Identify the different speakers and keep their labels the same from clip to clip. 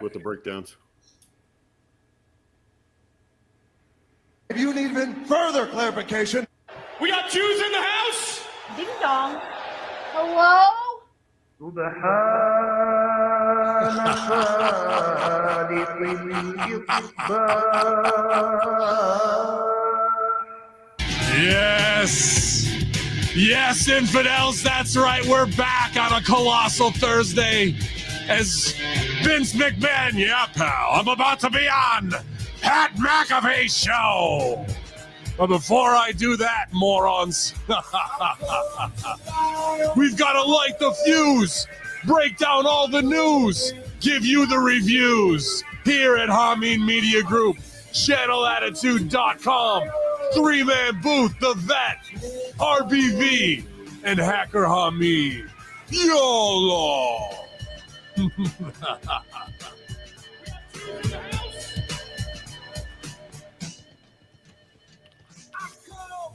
Speaker 1: with the breakdowns.
Speaker 2: If you need even further clarification,
Speaker 3: we got Jews in the house.
Speaker 4: Ding dong. Hello?
Speaker 3: Yes, infidels, that's right. We're back on a Colossal Thursday as Vince McMahon. Yeah, pal, I'm about to be on Pat McAfee's show. But before I do that, morons, we've got to light the fuse, break down all the news, give you the reviews here at Hamin Media Group, channelattitude.com, three-man booth, The Vet, RVB, and Hacker Hamin. YOLO!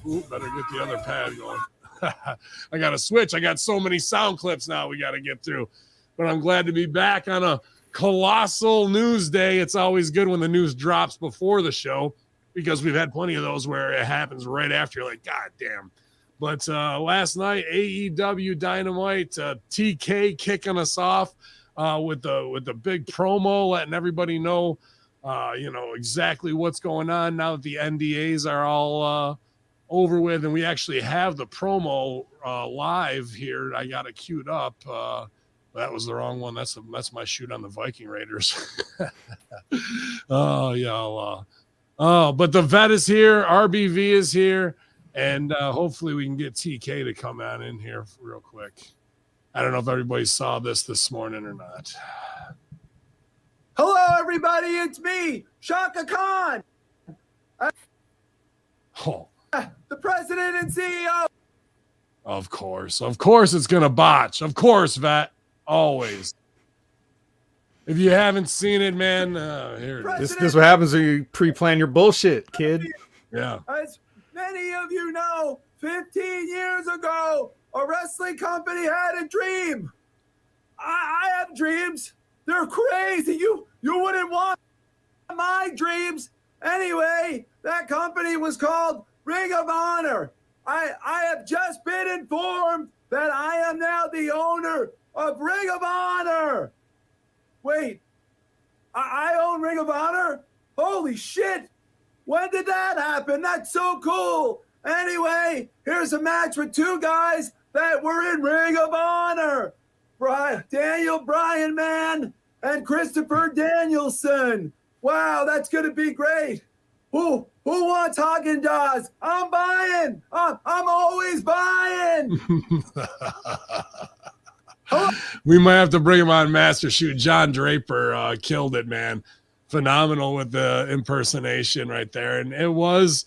Speaker 3: Ooh, better get the other pad going. I got to switch. I got so many sound clips now we got to get through. But I'm glad to be back on a colossal news day. It's always good when the news drops before the show because we've had plenty of those where it happens right after. You're like, God damn. But last night, AEW Dynamite, TK kicking us off with the big promo, letting everybody know, exactly what's going on now that the NDAs are all over with, and we actually have the promo live here. I got it queued up. That was the wrong one. That's my shoot on the Viking Raiders. Oh yeah. But the Vet is here. RBV is here, and hopefully we can get TK to come on in here real quick. I don't know if everybody saw this morning or not.
Speaker 5: Hello, everybody. It's me, Shaka Khan. The president and CEO.
Speaker 3: Of course it's going to botch. Of course, Vet. Always. If you haven't seen it, man, here it is.
Speaker 6: This is what happens when you pre-plan your bullshit, kid.
Speaker 3: Yeah.
Speaker 5: As many of you know, 15 years ago, a wrestling company had a dream. I have dreams. They're crazy. You wouldn't want my dreams. Anyway, that company was called Ring of Honor. I have just been informed that I am now the owner of Ring of Honor. Wait, I own Ring of Honor? Holy shit. When did that happen? That's so cool. Anyway, here's a match with two guys that were in Ring of Honor. Daniel Bryan Man and Christopher Danielson. Wow, that's going to be great. Who wants Haagen-Dazs? I'm buying. I'm always buying.
Speaker 3: We might have to bring him on Master Shoot. John Draper killed it, man. Phenomenal with the impersonation right there. And it was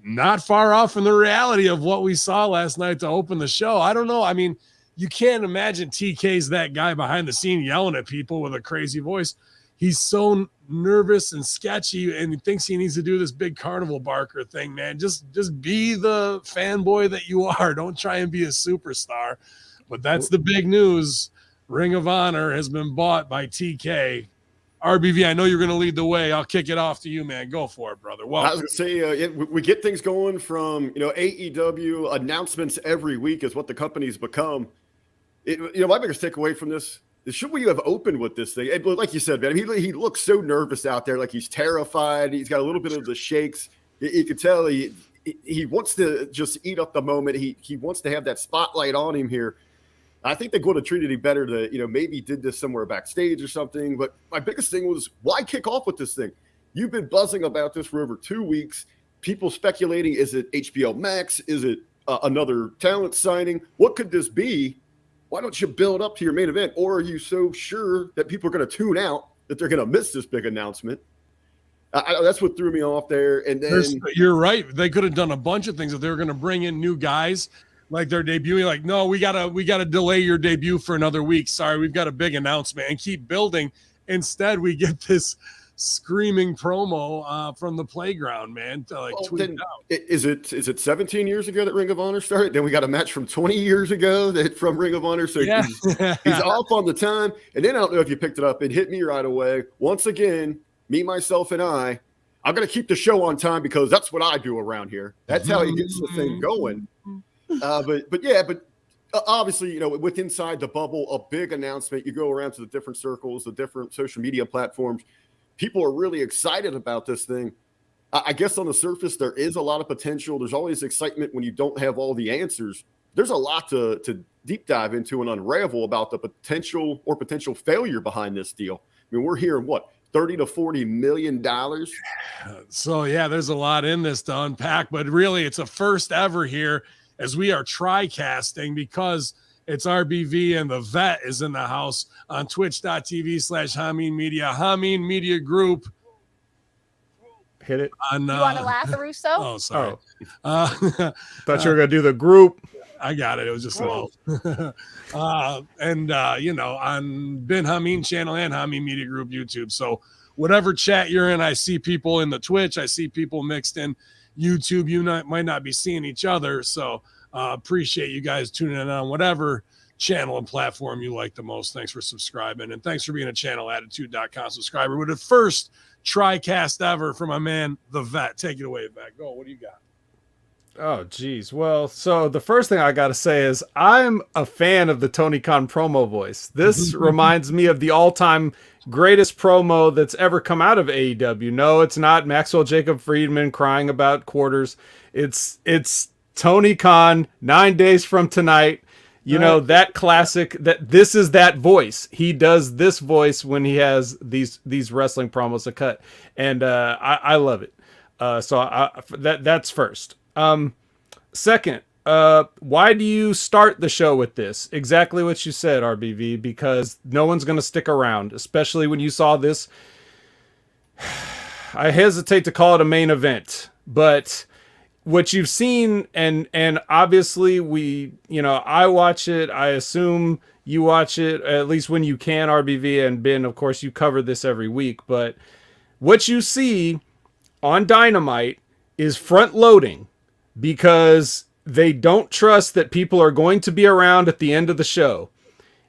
Speaker 3: not far off from the reality of what we saw last night to open the show. I don't know. I mean, you can't imagine TK's that guy behind the scene yelling at people with a crazy voice. He's so nervous and sketchy, and he thinks he needs to do this big carnival barker thing, man. Just be the fanboy that you are. Don't try and be a superstar. But that's the big news. Ring of Honor has been bought by TK. RBV, I know you're going to lead the way. I'll kick it off to you, man. Go for it, brother. Well,
Speaker 1: I was going to say, we get things going from, AEW announcements every week is what the company's become. My biggest takeaway from this is, should we have opened with this thing? And like you said, man, he looks so nervous out there, like he's terrified. He's got a little bit of the shakes. You could tell he wants to just eat up the moment. He wants to have that spotlight on him here. I think they would have treated him better to, maybe did this somewhere backstage or something. But my biggest thing was, why kick off with this thing? You've been buzzing about this for over 2 weeks. People speculating, is it HBO Max? Is it another talent signing? What could this be? Why don't you build up to your main event? Or are you so sure that people are going to tune out that they're going to miss this big announcement? That's what threw me off there. And then
Speaker 3: you're right. They could have done a bunch of things if they were going to bring in new guys. Like they're debuting, like, no, we gotta delay your debut for another week. Sorry, we've got a big announcement and keep building. Instead, we get this screaming promo from the playground, man. To like tweet
Speaker 1: then
Speaker 3: out.
Speaker 1: is it 17 years ago that Ring of Honor started? Then we got a match from 20 years ago that from Ring of Honor. So
Speaker 3: Yeah.
Speaker 1: he's off on the time. And then I don't know if you picked it up. It hit me right away. Once again, me, myself, and I'm going to keep the show on time because that's what I do around here. That's how he gets the thing going. But obviously, with inside the bubble, a big announcement. You go around to the different circles, the different social media platforms. People are really excited about this thing. I guess on the surface, there is a lot of potential. There's always excitement when you don't have all the answers. There's a lot to deep dive into and unravel about the potential failure behind this deal. I mean, we're hearing what, $30 to $40 million?
Speaker 3: So, yeah, there's a lot in this to unpack, but really it's a first ever here as we are tri-casting because it's RBV and the Vet is in the house on twitch.tv/Hamin Media, Hamin Media Group.
Speaker 6: Hit it.
Speaker 3: On,
Speaker 4: You want to laugh, Russo?
Speaker 3: Oh, sorry.
Speaker 6: Thought you were going to do the group.
Speaker 3: I got it. It was just low. On Ben Hamin channel and Hamin Media Group YouTube. So whatever chat you're in, I see people in the Twitch. I see people mixed in YouTube. You might not be seeing each other. So appreciate you guys tuning in on whatever channel and platform you like the most. Thanks for subscribing. And thanks for being a channelattitude.com subscriber. With the first tri-cast ever from my man, the Vet. Take it away, Vet. Go. What do you got?
Speaker 6: Oh, geez. Well, so the first thing I got to say is I'm a fan of the Tony Khan promo voice. This reminds me of the all-time greatest promo that's ever come out of AEW. No, it's not Maxwell Jacob Friedman crying about quarters. It's Tony Khan 9 days from tonight. That classic, that this is that voice. He does this voice when he has these wrestling promos to cut. And I love it. That's first. Second, why do you start the show with this? Exactly what you said, RBV, because no one's going to stick around, especially when you saw this. I hesitate to call it a main event, but what you've seen, and obviously I watch it. I assume you watch it at least when you can, RBV, and Ben, of course, you cover this every week, but what you see on Dynamite is front loading, because they don't trust that people are going to be around at the end of the show.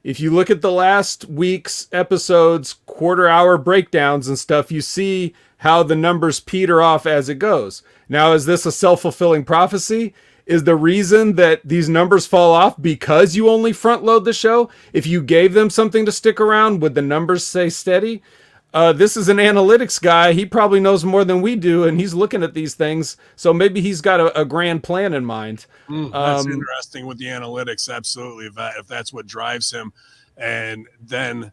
Speaker 6: If you look at the last week's episodes, quarter-hour breakdowns and stuff, you see how the numbers peter off as it goes. Now, is this a self-fulfilling prophecy? Is the reason that these numbers fall off because you only front-load the show? If you gave them something to stick around, would the numbers stay steady? This is an analytics guy. He probably knows more than we do, and he's looking at these things. So maybe he's got a grand plan in mind.
Speaker 3: That's interesting with the analytics. Absolutely. If that's what drives him. And then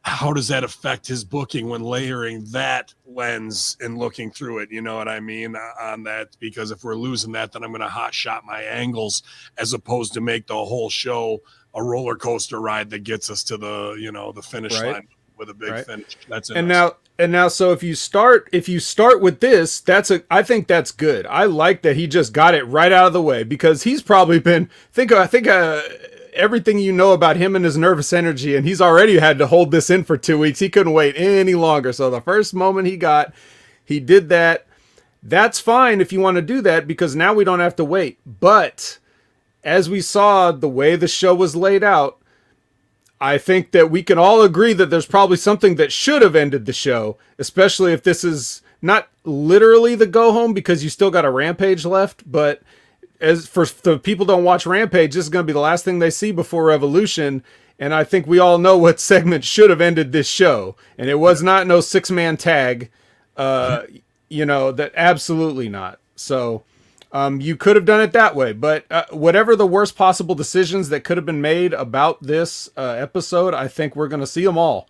Speaker 3: how does that affect his booking when layering that lens and looking through it? You know what I mean on that? Because if we're losing that, then I'm going to hot shot my angles as opposed to make the whole show a roller coaster ride that gets us to the finish line with a big finish. That's
Speaker 6: and now so if you start with this, I think that's good. I like that he just got it right out of the way, because he's probably been everything you know about him and his nervous energy, and he's already had to hold this in for 2 weeks. He couldn't wait any longer. So the first moment he did that. That's fine if you want to do that, because now we don't have to wait. But as we saw the way the show was laid out, I think that we can all agree that there's probably something that should have ended the show, especially if this is not literally the go home, because you still got a Rampage left. But as for the people who don't watch Rampage, this is going to be the last thing they see before Revolution. And I think we all know what segment should have ended this show. And it was not no 6-man tag. That absolutely not. So you could have done it that way, but whatever the worst possible decisions that could have been made about this episode, I think we're going to see them all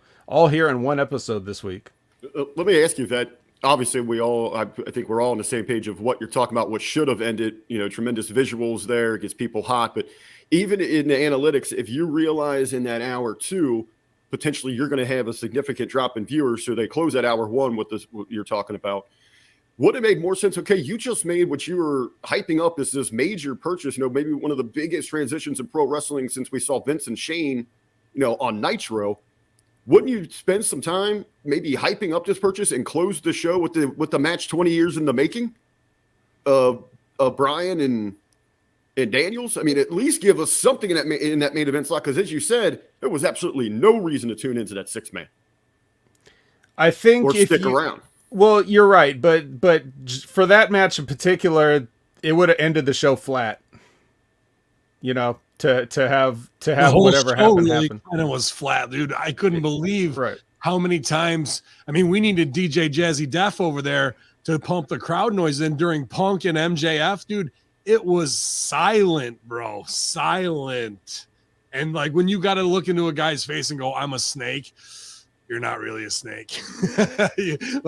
Speaker 6: here in one episode this week.
Speaker 1: Let me ask you that. Obviously, I think we're all on the same page of what you're talking about, what should have ended. Tremendous visuals there, gets people hot. But even in the analytics, if you realize in that hour two, potentially you're going to have a significant drop in viewers, so they close at hour one with what you're talking about. Would it make more sense? Okay, you just made what you were hyping up as this major purchase, maybe one of the biggest transitions in pro wrestling since we saw Vince and Shane, on Nitro. wouldn't you spend some time maybe hyping up this purchase and close the show with the match 20 years in the making of Bryan and Daniels? I mean, at least give us something in that main event slot, because as you said, there was absolutely no reason to tune into that 6-man.
Speaker 6: I think
Speaker 1: or stick around.
Speaker 6: Well, you're right, but for that match in particular, it would have ended the show flat. You know, to have whatever happened happen.
Speaker 3: And it was flat, dude. I couldn't believe how many times. I mean, we needed DJ Jazzy Def over there to pump the crowd noise in during Punk and MJF, dude. It was silent, bro. Silent. And like when you got to look into a guy's face and go, I'm a snake, you're not really a snake. It's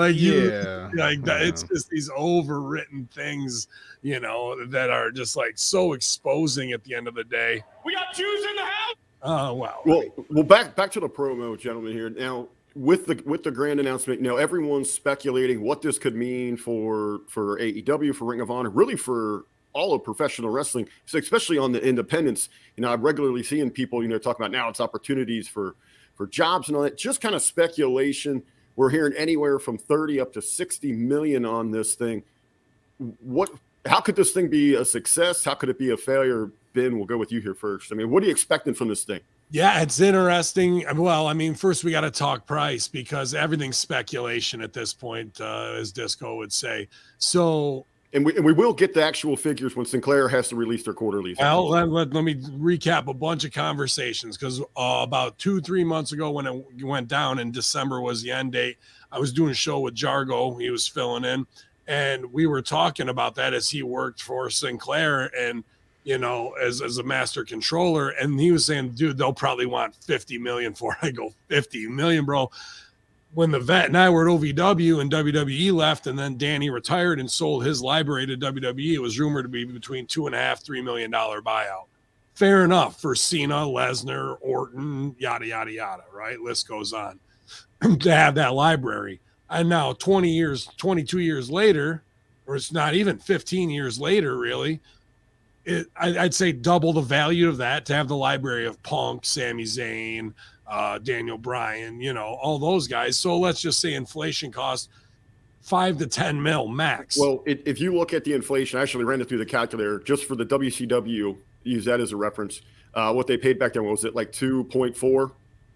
Speaker 3: just these overwritten things, you know, that are just like so exposing at the end of the day. We got Jews in the house. Oh, wow.
Speaker 1: Well, back to the promo, gentlemen, here. Now, with the grand announcement, you know, everyone's speculating what this could mean for AEW, for Ring of Honor, really for all of professional wrestling, so especially on the independents. You know, I'm regularly seeing people, you know, talking about now it's opportunities for jobs and all that. Just kind of speculation. We're hearing anywhere from 30 up to 60 million on this thing. How could this thing be a success? How could it be a failure? Ben, we'll go with you here first. I mean, what are you expecting from this thing?
Speaker 3: Yeah, it's interesting. Well, I mean, first we got to talk price, because everything's speculation at this point, as Disco would say. So,
Speaker 1: and we will get the actual figures when Sinclair has to release their quarterlies.
Speaker 3: Well, let me recap a bunch of conversations, because about 2-3 months ago when it went down and December was the end date, I was doing a show with Jargo. He was filling in, and we were talking about that as he worked for Sinclair and, you know, as a master controller. And he was saying, dude, they'll probably want 50 million for it. I go, 50 million, bro. When the vet and I were at OVW and WWE left, and then Danny retired and sold his library to WWE, it was rumored to be between $2.5-3 million buyout. Fair enough for Cena, Lesnar, Orton, yada, yada, yada, right? List goes on to have that library. And now 22 years later, or it's not even 15 years later, really, I'd say double the value of that to have the library of Punk, Sami Zayn, Daniel Bryan, you know, all those guys. So let's just say inflation cost 5 to 10 mil max.
Speaker 1: Well, if you look at the inflation, I actually ran it through the calculator just for the WCW, use that as a reference. What they paid back then, was it like 2.4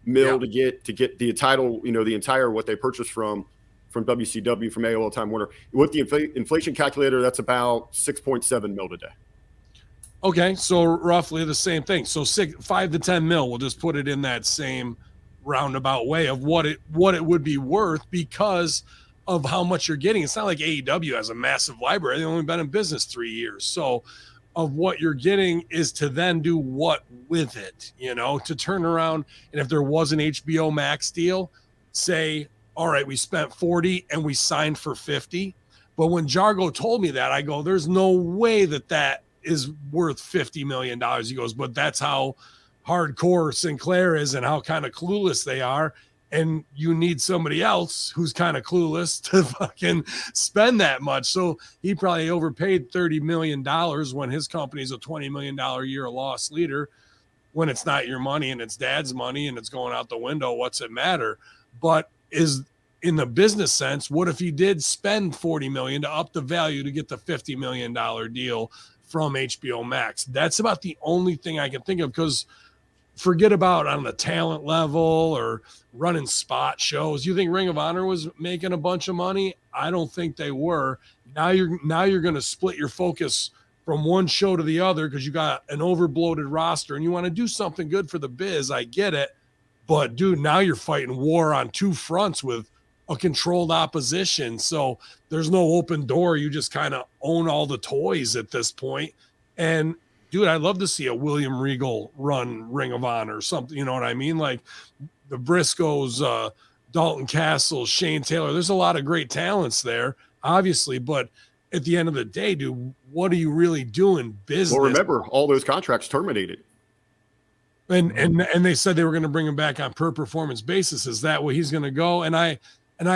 Speaker 1: mil to get the title, you know, the entire what they purchased from WCW, from AOL Time Warner. With the inflation calculator, that's about 6.7 mil today.
Speaker 3: Okay, so roughly the same thing. So 5 to 10 mil, we'll just put it in that same roundabout way of what it would be worth, because of how much you're getting. It's not like AEW has a massive library. They've only been in business 3 years. So of what you're getting is to then do what with it, you know, to turn around. And if there was an HBO Max deal, say, all right, we spent 40 and we signed for 50. But when Jargo told me that, I go, there's no way that is worth $50 million. He goes, but that's how hardcore Sinclair is and how kind of clueless they are. And you need somebody else who's kind of clueless to fucking spend that much. So he probably overpaid $30 million when his company's a $20 million a year loss leader. When it's not your money and it's dad's money and it's going out the window, what's it matter? But is in the business sense, what if he did spend $40 million to up the value to get the $50 million deal from HBO Max? That's about the only thing I can think of, because forget about on the talent level or running spot shows. You think Ring of Honor was making a bunch of money? I don't think they were. Now you're going to split your focus from one show to the other because you got an overbloated roster and you want to do something good for the biz. I get it. But dude, now you're fighting war on two fronts with a controlled opposition. So there's no open door. You just kind of own all the toys at this point. And dude, I'd love to see a William Regal run Ring of Honor or something. You know what I mean? Like the Briscoes, Dalton Castle, Shane Taylor. There's a lot of great talents there, obviously. But at the end of the day, dude, what are you really doing business?
Speaker 1: Well, remember, all those contracts terminated.
Speaker 3: And they said they were going to bring him back on per performance basis. Is that where he's going to go? And I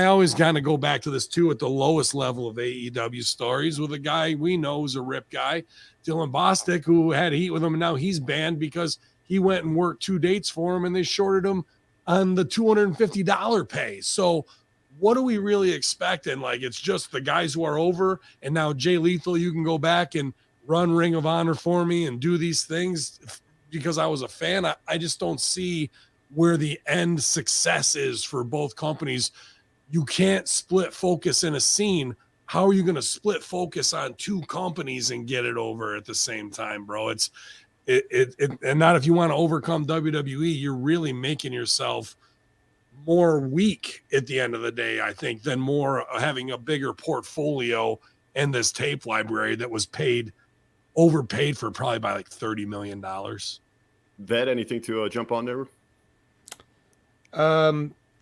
Speaker 3: always kind of go back to this too at the lowest level of AEW stories with a guy we know is a rip guy, Dylan Bostic, who had heat with him, and now he's banned because he went and worked 2 dates for him and they shorted him on the $250 pay. So what are we really expecting? Like, it's just the guys who are over, and now Jay Lethal, you can go back and run Ring of Honor for me and do these things because I was a fan. I just don't see where the end success is for both companies. You can't split focus in a scene. How are you going to split focus on two companies and get it over at the same time, bro? And not if you want to overcome WWE, you're really making yourself more weak at the end of the day, I think, than more having a bigger portfolio and this tape library that was overpaid for probably by like $30 million.
Speaker 1: Vet, anything to jump on there?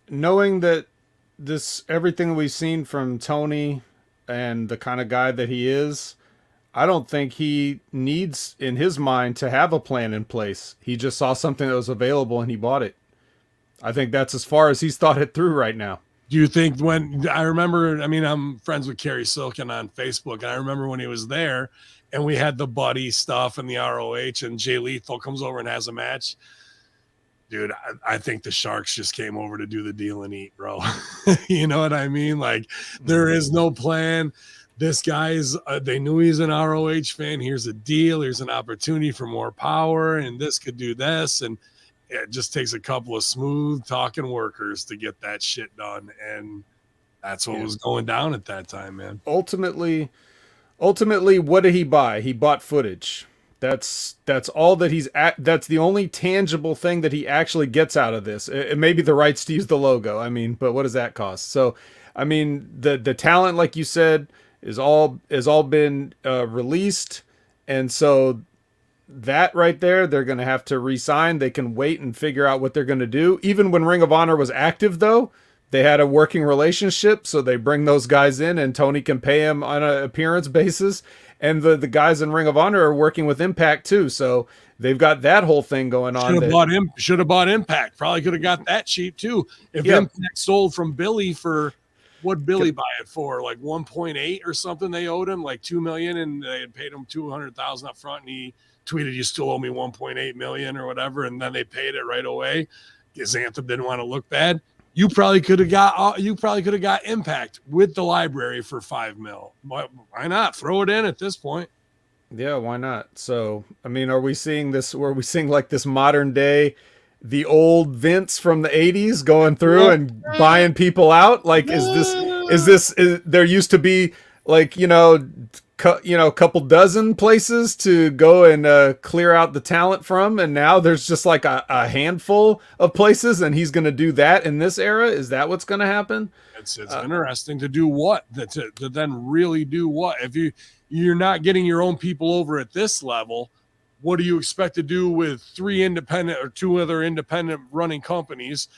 Speaker 6: Knowing that everything we've seen from Tony and the kind of guy that he is, I don't think he needs in his mind to have a plan in place. He just saw something that was available and he bought it. I think that's as far as he's thought it through right now.
Speaker 3: Do you think I'm friends with Kerry Silkin on Facebook, and I remember when he was there and we had the buddy stuff and the ROH, and Jay Lethal comes over and has a match. Dude, I think the Sharks just came over to do the deal and eat, bro. You know what I mean? Like, there is no plan. This guy's, they knew he's an ROH fan. Here's a deal. Here's an opportunity for more power, and this could do this. And it just takes a couple of smooth talking workers to get that shit done. And that's what was going down at that time, man.
Speaker 6: Ultimately, what did he buy? He bought footage. That's all that that's the only tangible thing that he actually gets out of this. It may be the rights to use the logo. I mean, but what does that cost? So, I mean, the talent, like you said, is all been released. And so that right there, they're going to have to re-sign. They can wait and figure out what they're going to do. Even when Ring of Honor was active, though, they had a working relationship. So they bring those guys in and Tony can pay him on an appearance basis. And the guys in Ring of Honor are working with Impact too. So they've got that whole thing going on.
Speaker 3: Should have bought Impact. Probably could have got that cheap too. If Impact sold from Billy for, what'd Billy buy it for? Like 1.8 or something they owed him, like $2 million, and they had paid him $200,000 up front, and he tweeted, "You still owe me 1.8 million or whatever," and then they paid it right away because Anthem didn't want to look bad. You probably could have got Impact with the library for $5 million. Why not throw it in at this point?
Speaker 6: Yeah, why not? So, I mean, are we seeing like this modern day, the old Vince from the 80s going through and buying people out? Like, is there used to be like, a couple dozen places to go and clear out the talent from, and now there's just like a handful of places, and he's going to do that in this era? Is that what's going to happen?
Speaker 3: It's interesting to do what, to then really do what? If you're not getting your own people over at this level, what do you expect to do with three independent or two other independent running companies,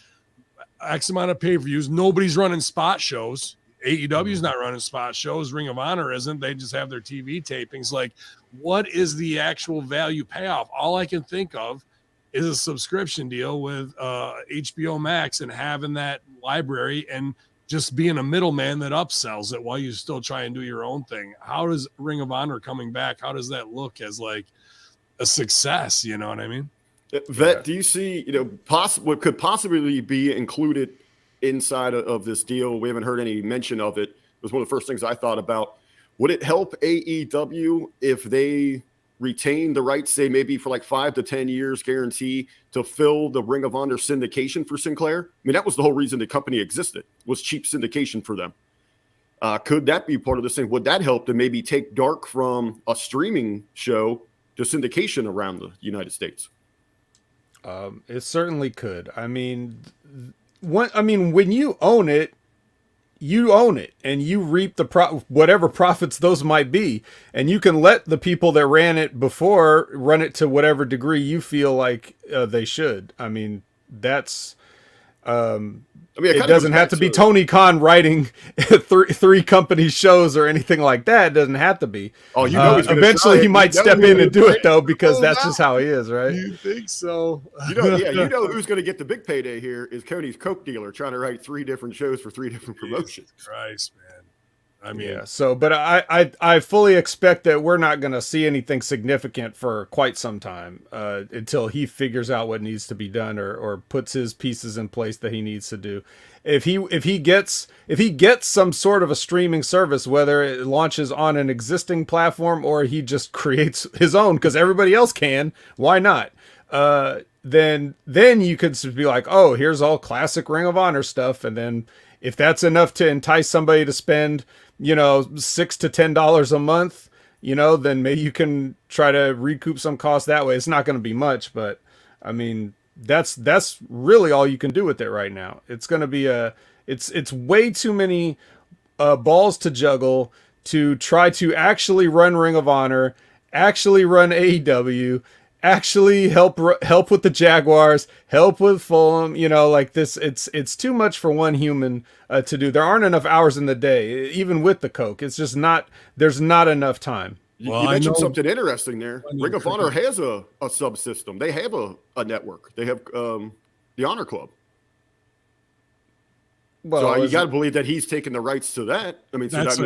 Speaker 3: X amount of pay-per-views? Nobody's running spot shows. AEW's not running spot shows. Ring of Honor isn't. They just have their TV tapings. Like, what is the actual value payoff? All I can think of is a subscription deal with HBO Max and having that library and just being a middleman that upsells it while you still try and do your own thing. How does Ring of Honor coming back, how does that look as like a success? You know what I mean?
Speaker 1: Vet, do you see, what could possibly be included inside of this deal? We haven't heard any mention of it. It was one of the first things I thought about. Would it help AEW if they retain the rights, say maybe for like 5 to 10 years guarantee, to fill the Ring of Honor syndication for Sinclair? I mean, that was the whole reason the company existed, was cheap syndication for them. Could that be part of this thing? Would that help to maybe take Dark from a streaming show to syndication around the United States?
Speaker 6: It certainly could. I mean, when you own it, and you reap the whatever profits those might be, and you can let the people that ran it before run it to whatever degree you feel like they should. I mean, that's it doesn't have to be Tony Khan writing three company shows or anything like that. It doesn't have to be. Oh, eventually he might step in and do it though, because that's just how he is, right?
Speaker 3: You think so?
Speaker 1: Who's going to get the big payday here is Cody's Coke dealer trying to write 3 different shows for 3 different promotions.
Speaker 3: Jesus Christ, man. I mean,
Speaker 6: Yeah. So, but I fully expect that we're not going to see anything significant for quite some time until he figures out what needs to be done or puts his pieces in place that he needs to do. If he gets some sort of a streaming service, whether it launches on an existing platform or he just creates his own because everybody else can, why not? Then you could be like, oh, here's all classic Ring of Honor stuff, and then if that's enough to entice somebody to spend, $6 to $10 a month, then maybe you can try to recoup some cost that way. It's not going to be much, but I mean, that's really all you can do with it right now. It's going to be it's way too many balls to juggle to try to actually run Ring of Honor, actually run AEW, actually help with the Jaguars, help with Fulham, like this. It's too much for one human to do. There aren't enough hours in the day, even with the Coke. It's just there's not enough time.
Speaker 1: Well, you mentioned something interesting there. Ring of Honor has a subsystem. They have a network. They have the Honor Club. Well, so you got to believe that he's taking the rights to that. I mean,
Speaker 3: that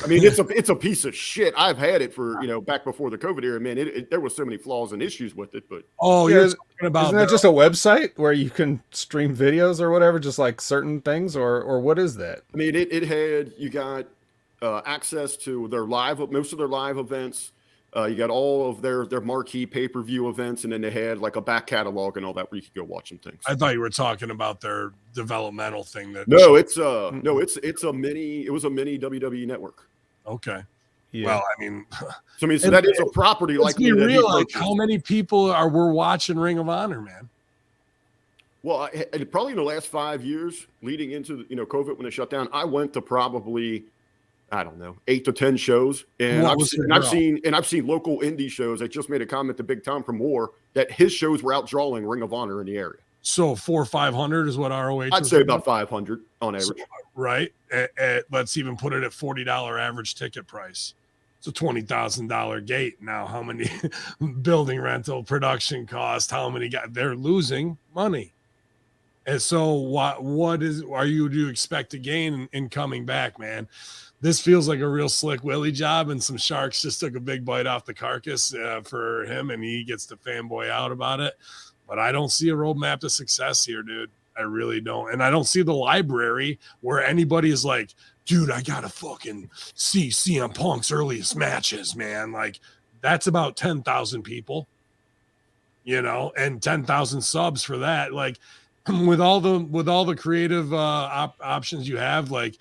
Speaker 1: I mean, it's a piece of shit. I've had it for back before the COVID era. Man, there was so many flaws and issues with it. But
Speaker 3: you're talking about
Speaker 6: isn't that just a website where you can stream videos or whatever, just like certain things, or what is that?
Speaker 1: I mean, you got access to most of their live events. You got all of their marquee pay-per-view events, and then they had like a back catalog and all that where you could go watch some things.
Speaker 3: I thought you were talking about their developmental thing. It was a mini WWE network. Okay.
Speaker 6: Yeah.
Speaker 3: Well, I mean,
Speaker 1: so that is a property.
Speaker 3: Let's be real. Like, how many people were watching Ring of Honor, man?
Speaker 1: Well, probably in the last 5 years leading into COVID when it shut down, I went to probably, I don't know, 8 to 10 shows, and I've seen local indie shows. I just made a comment to Big Tom from War that his shows were outdrawing Ring of Honor in the area.
Speaker 3: So 400 or 500 is what ROH.
Speaker 1: I'd say about 500 on average.
Speaker 3: So, right. Let's even put it at $40 average ticket price. It's a $20,000 gate. Now, how many building rental, production cost? How many guys? They're losing money. And so, what do you expect to gain in coming back, man? This feels like a real Slick Willie job, and some sharks just took a big bite off the carcass for him, and he gets to fanboy out about it. But I don't see a roadmap to success here, dude. I really don't. And I don't see the library where anybody is like, dude, I got to fucking see CM Punk's earliest matches, man. Like, that's about 10,000 people, and 10,000 subs for that. Like, with all the creative options you have, like,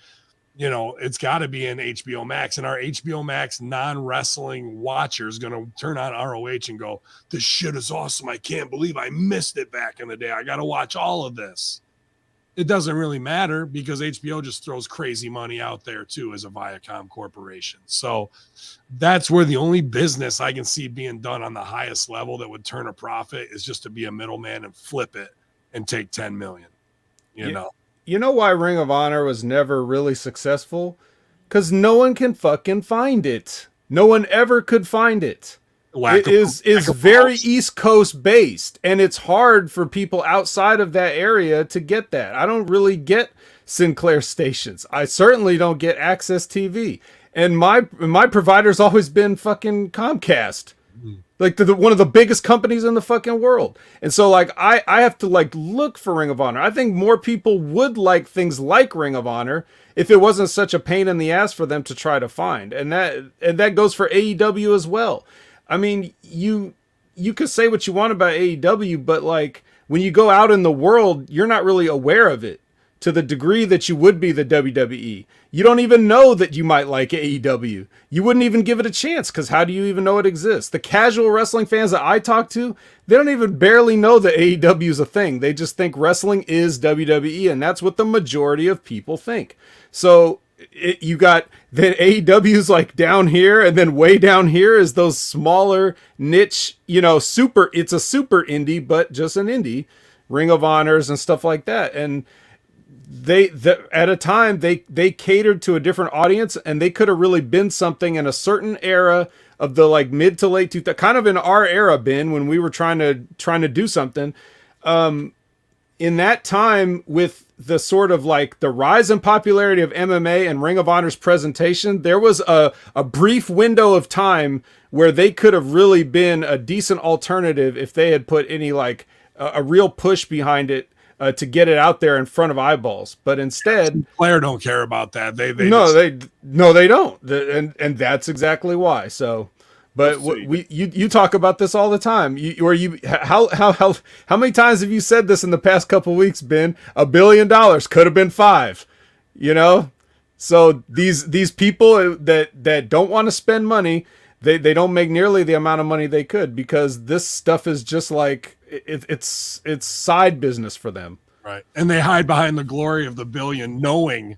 Speaker 3: it's got to be in HBO Max, and our HBO Max non-wrestling watcher is going to turn on ROH and go, this shit is awesome. I can't believe I missed it back in the day. I got to watch all of this. It doesn't really matter because HBO just throws crazy money out there too as a Viacom corporation. So that's where the only business I can see being done on the highest level that would turn a profit is just to be a middleman and flip it and take 10 million,
Speaker 6: You know why Ring of Honor was never really successful? Because no one can fucking find it. No one ever could find it. It is very East Coast based, and it's hard for people outside of that area to get that. I don't really get Sinclair stations. I certainly don't get Access TV. And my provider's always been fucking Comcast. Like one of the biggest companies in the fucking world. And so like I have to like look for Ring of Honor. I think more people would like things like Ring of Honor if it wasn't such a pain in the ass for them to try to find. And that goes for AEW as well. I mean, you could say what you want about AEW, but like when you go out in the world, you're not really aware of it to the degree that you would be the WWE. You don't even know that you might like AEW. You wouldn't even give it a chance because how do you even know it exists? The casual wrestling fans that I talk to, they don't even barely know that AEW is a thing. They just think wrestling is WWE, and that's what the majority of people think. So you got then AEW's like down here, and then way down here is those smaller niche, it's a super indie, but just an indie, Ring of Honors and stuff like that. And at a time they catered to a different audience, and they could have really been something in a certain era of the like mid to late 2000s, kind of in our era, Ben, when we were trying to do something. In that time with the sort of like the rise in popularity of MMA and Ring of Honor's presentation, there was a brief window of time where they could have really been a decent alternative if they had put any like a real push behind it to get it out there in front of eyeballs. But instead,
Speaker 3: Sinclair don't care about that. They
Speaker 6: don't, and that's exactly why. So. But you talk about this all the time. How many times have you said this in the past couple of weeks, Ben? $1 billion could have been 5, you know? So these people that don't want to spend money, they don't make nearly the amount of money they could, because this stuff is just like it's side business for them.
Speaker 3: Right. And they hide behind the glory of the billion, knowing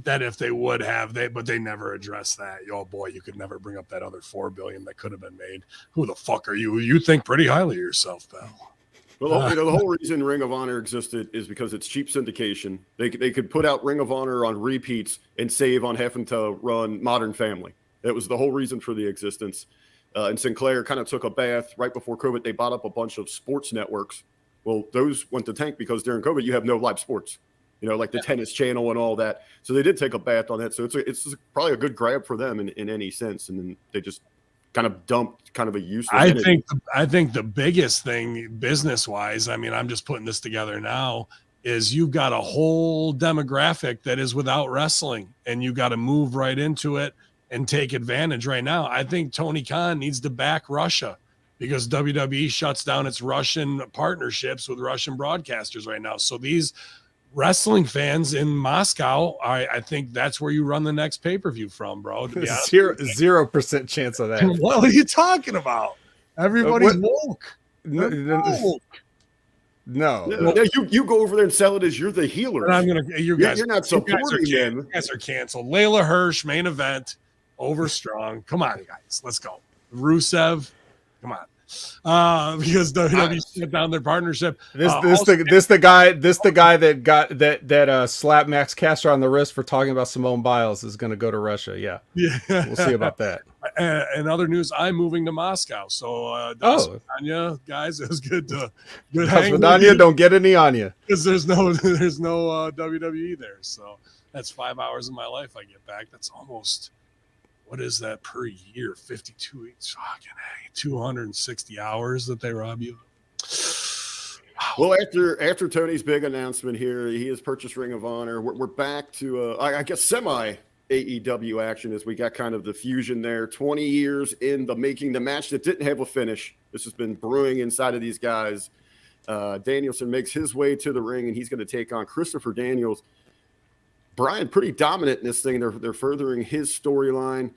Speaker 3: that if they would have, but they never address that. Oh boy, you could never bring up that other $4 billion that could have been made. Who the fuck are you? You think pretty highly of yourself, pal.
Speaker 1: Well, the whole reason Ring of Honor existed is because it's cheap syndication. They could put out Ring of Honor on repeats and save on having to run Modern Family. That was the whole reason for the existence. And Sinclair kind of took a bath right before COVID. They bought up a bunch of sports networks. Well, those went to tank because during COVID you have no live sports. You know, like the tennis channel and all that. So they did take a bath on that. So it's probably a good grab for them in any sense. And then they just kind of dumped kind of a useless entity.
Speaker 3: I think the biggest thing business wise, I mean, I'm just putting this together now, is you've got a whole demographic that is without wrestling, and you got to move right into it and take advantage right now. I think Tony Khan needs to back Russia, because WWE shuts down its Russian partnerships with Russian broadcasters right now. So these wrestling fans in Moscow, I think that's where you run the next pay-per-view from, bro.
Speaker 6: 0% chance of that.
Speaker 3: What are you talking about? Everybody's woke.
Speaker 6: No.
Speaker 1: You go over there and sell it as you're the healer. You're not supporting them.
Speaker 3: You guys are canceled. Layla Hirsch, main event, over strong. Come on, guys, let's go. Rusev, come on. Because WWE shut down their partnership.
Speaker 6: This the guy that slapped Max Caster on the wrist for talking about Simone Biles is going to go to Russia. Yeah, we'll see about that.
Speaker 3: In other news, I'm moving to Moscow. So, Anya, guys, it was good hang with
Speaker 6: Anya. Don't get any on you
Speaker 3: because there's no WWE there. So that's 5 hours of my life I get back. That's almost. What is that per year? 52 weeks. Fucking 260 hours that they rob you.
Speaker 1: Well, after Tony's big announcement here, he has purchased Ring of Honor. We're back to, I guess, semi AEW action as we got kind of the fusion there. 20 years in the making, the match that didn't have a finish. This has been brewing inside of these guys. Danielson makes his way to the ring, and he's going to take on Christopher Daniels. Brian, pretty dominant in this thing. They're furthering his storyline.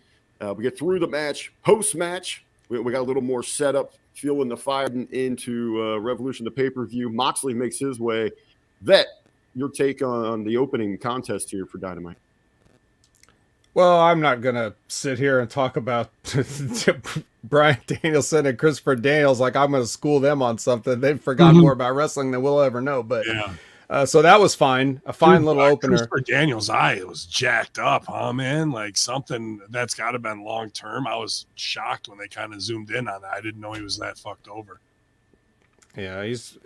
Speaker 1: We get through the match. Post-match, we got a little more setup, fueling the fire into Revolution, the pay-per-view. Moxley makes his way. Vet, your take on the opening contest here for Dynamite.
Speaker 6: Well, I'm not going to sit here and talk about Brian Danielson and Christopher Daniels like I'm going to school them on something. They've forgotten more about wrestling than we'll ever know. But
Speaker 3: yeah.
Speaker 6: So that was fine. A fine little opener.
Speaker 3: Christopher Daniels' eye was jacked up, huh, man? Like something that's got to have been long term. I was shocked when they kind of zoomed in on that. I didn't know he was that fucked over.
Speaker 6: Yeah, he's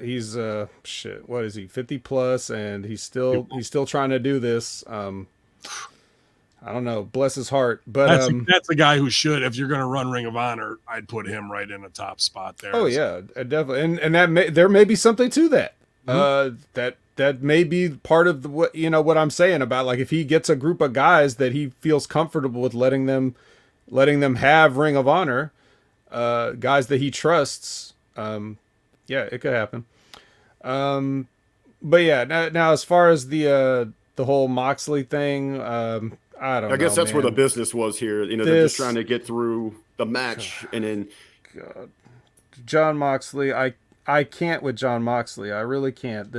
Speaker 6: shit. What is he? 50 plus, and he's still trying to do this. I don't know. Bless his heart, but
Speaker 3: that's a guy who should. If you're going to run Ring of Honor, I'd put him right in a top spot there.
Speaker 6: Oh yeah, definitely. And there may be something to that. That may be part of what I'm saying about, like, if he gets a group of guys that he feels comfortable with letting them have Ring of Honor, guys that he trusts. Yeah, it could happen. But yeah, now as far as the whole Moxley thing, I
Speaker 1: guess that's where the business was here. They're just trying to get through the match, and then
Speaker 6: John Moxley, I can't with John Moxley. I really can't.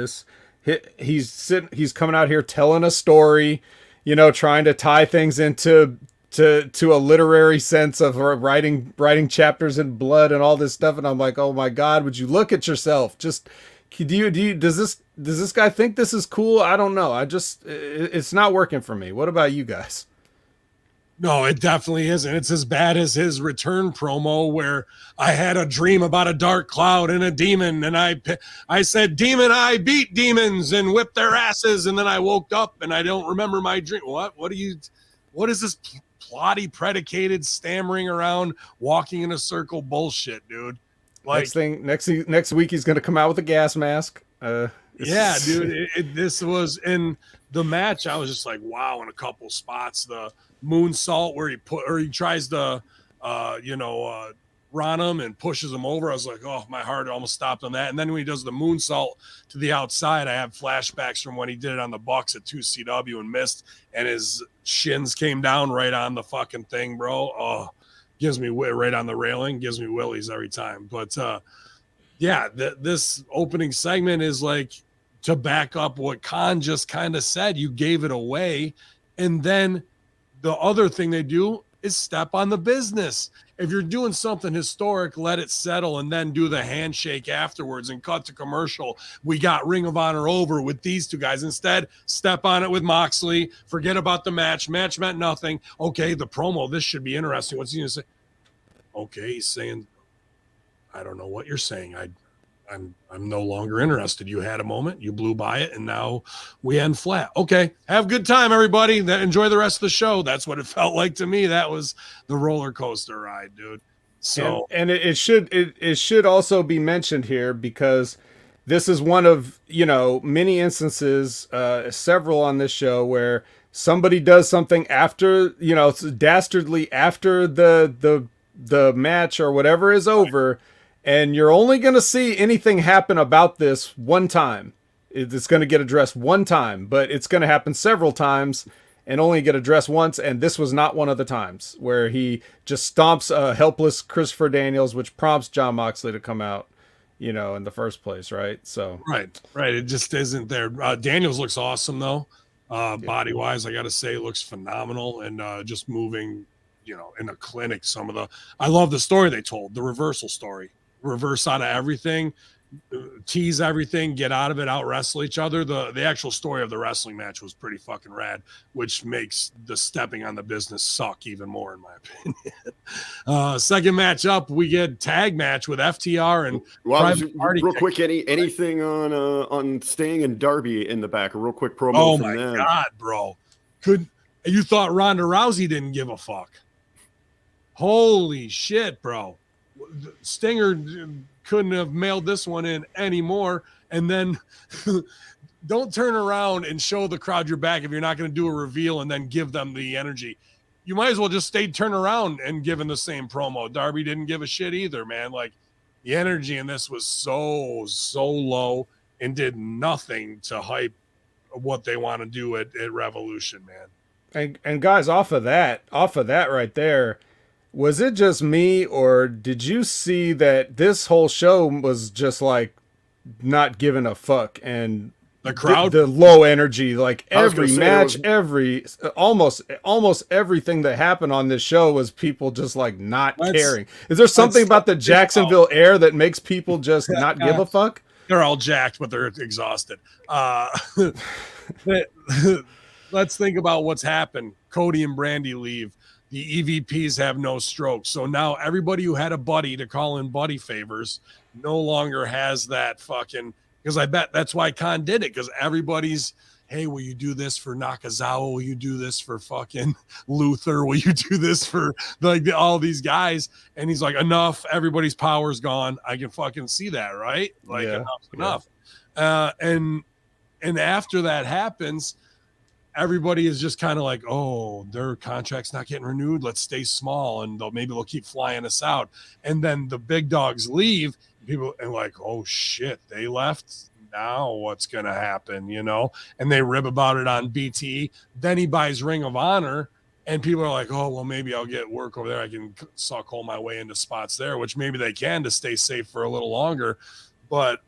Speaker 6: He's coming out here telling a story, trying to tie things into a literary sense of writing chapters in blood and all this stuff. And I'm like, oh my God, would you look at yourself? Just does this guy think this is cool? I don't know. It's not working for me. What about you guys?
Speaker 3: No, it definitely isn't. It's as bad as his return promo where I had a dream about a dark cloud and a demon, and I said, "Demon, I beat demons and whipped their asses," and then I woke up and I don't remember my dream. What is this plotty, predicated, stammering around, walking in a circle bullshit, dude? Like,
Speaker 6: next week he's gonna come out with a gas mask.
Speaker 3: Yeah, dude. This was in the match. I was just like, wow. In a couple spots, the moonsault where he tries to, run him and pushes him over. I was like, oh, my heart almost stopped on that. And then when he does the moonsault to the outside, I have flashbacks from when he did it on the Bucks at 2CW and missed, and his shins came down right on the fucking thing, bro. Oh, gives me right on the railing, gives me willies every time. But yeah, this opening segment is like to back up what Khan just kind of said. You gave it away. And then the other thing they do is step on the business. If you're doing something historic, let it settle and then do the handshake afterwards and cut to commercial. We got Ring of Honor over with these two guys. Instead, step on it with Moxley. Forget about the match. Match meant nothing. Okay, the promo, this should be interesting. What's he going to say? Okay, he's saying, I don't know what you're saying. I'm no longer interested. You had a moment, you blew by it, and now we end flat. Okay, have a good time, everybody. Enjoy the rest of the show. That's what it felt like to me. That was the roller coaster ride, dude. So,
Speaker 6: and it should also be mentioned here because this is one of many instances, several on this show where somebody does something after dastardly after the match or whatever is over. And you're only going to see anything happen about this one time. It's going to get addressed one time, but it's going to happen several times and only get addressed once. And this was not one of the times where he just stomps a helpless Christopher Daniels, which prompts Jon Moxley to come out, in the first place. Right. So,
Speaker 3: right. It just isn't there. Daniels looks awesome though. Body wise, I got to say, looks phenomenal. And just moving, in a clinic, I love the story they told, the reversal story. Reverse out of everything, tease everything, get out of it, out wrestle each other. The actual story of the wrestling match was pretty fucking rad, which makes the stepping on the business suck even more, in my opinion. Second match up, we get tag match with FTR and
Speaker 1: real quick. Anything on Sting and Darby in the back? A real quick promo.
Speaker 3: Oh
Speaker 1: from
Speaker 3: my
Speaker 1: them.
Speaker 3: God, bro! You thought Ronda Rousey didn't give a fuck? Holy shit, bro! Stinger couldn't have mailed this one in anymore. And then don't turn around and show the crowd your back if you're not going to do a reveal and then give them the energy. You might as well just turn around and give him the same promo. Darby didn't give a shit either, man. Like, the energy in this was so low and did nothing to hype what they want to do at Revolution, man.
Speaker 6: And guys, off of that right there, was it just me, or did you see that this whole show was just like not giving a fuck, and
Speaker 3: the crowd,
Speaker 6: the low energy, like every match, almost everything that happened on this show was people just like not caring. Is there something about the Jacksonville air that makes people just not give a fuck?
Speaker 3: They're all jacked, but they're exhausted. Let's think about what's happened. Cody and Brandy leave. The EVPs have no stroke. So now everybody who had a buddy to call in buddy favors no longer has that fucking, because I bet that's why Khan did it, because everybody's, hey, will you do this for Nakazawa? Will you do this for fucking Luther? Will you do this for all these guys? And he's like, enough. Everybody's power's gone. I can fucking see that, right? Like, enough's enough. And after that happens, everybody is just kind of like, oh, their contract's not getting renewed. Let's stay small, and maybe they'll keep flying us out. And then the big dogs leave. People are like, oh shit, they left. Now what's gonna happen? And they rib about it on BT. Then he buys Ring of Honor, and people are like, oh well, maybe I'll get work over there. I can suck hole my way into spots there, which maybe they can to stay safe for a little longer. But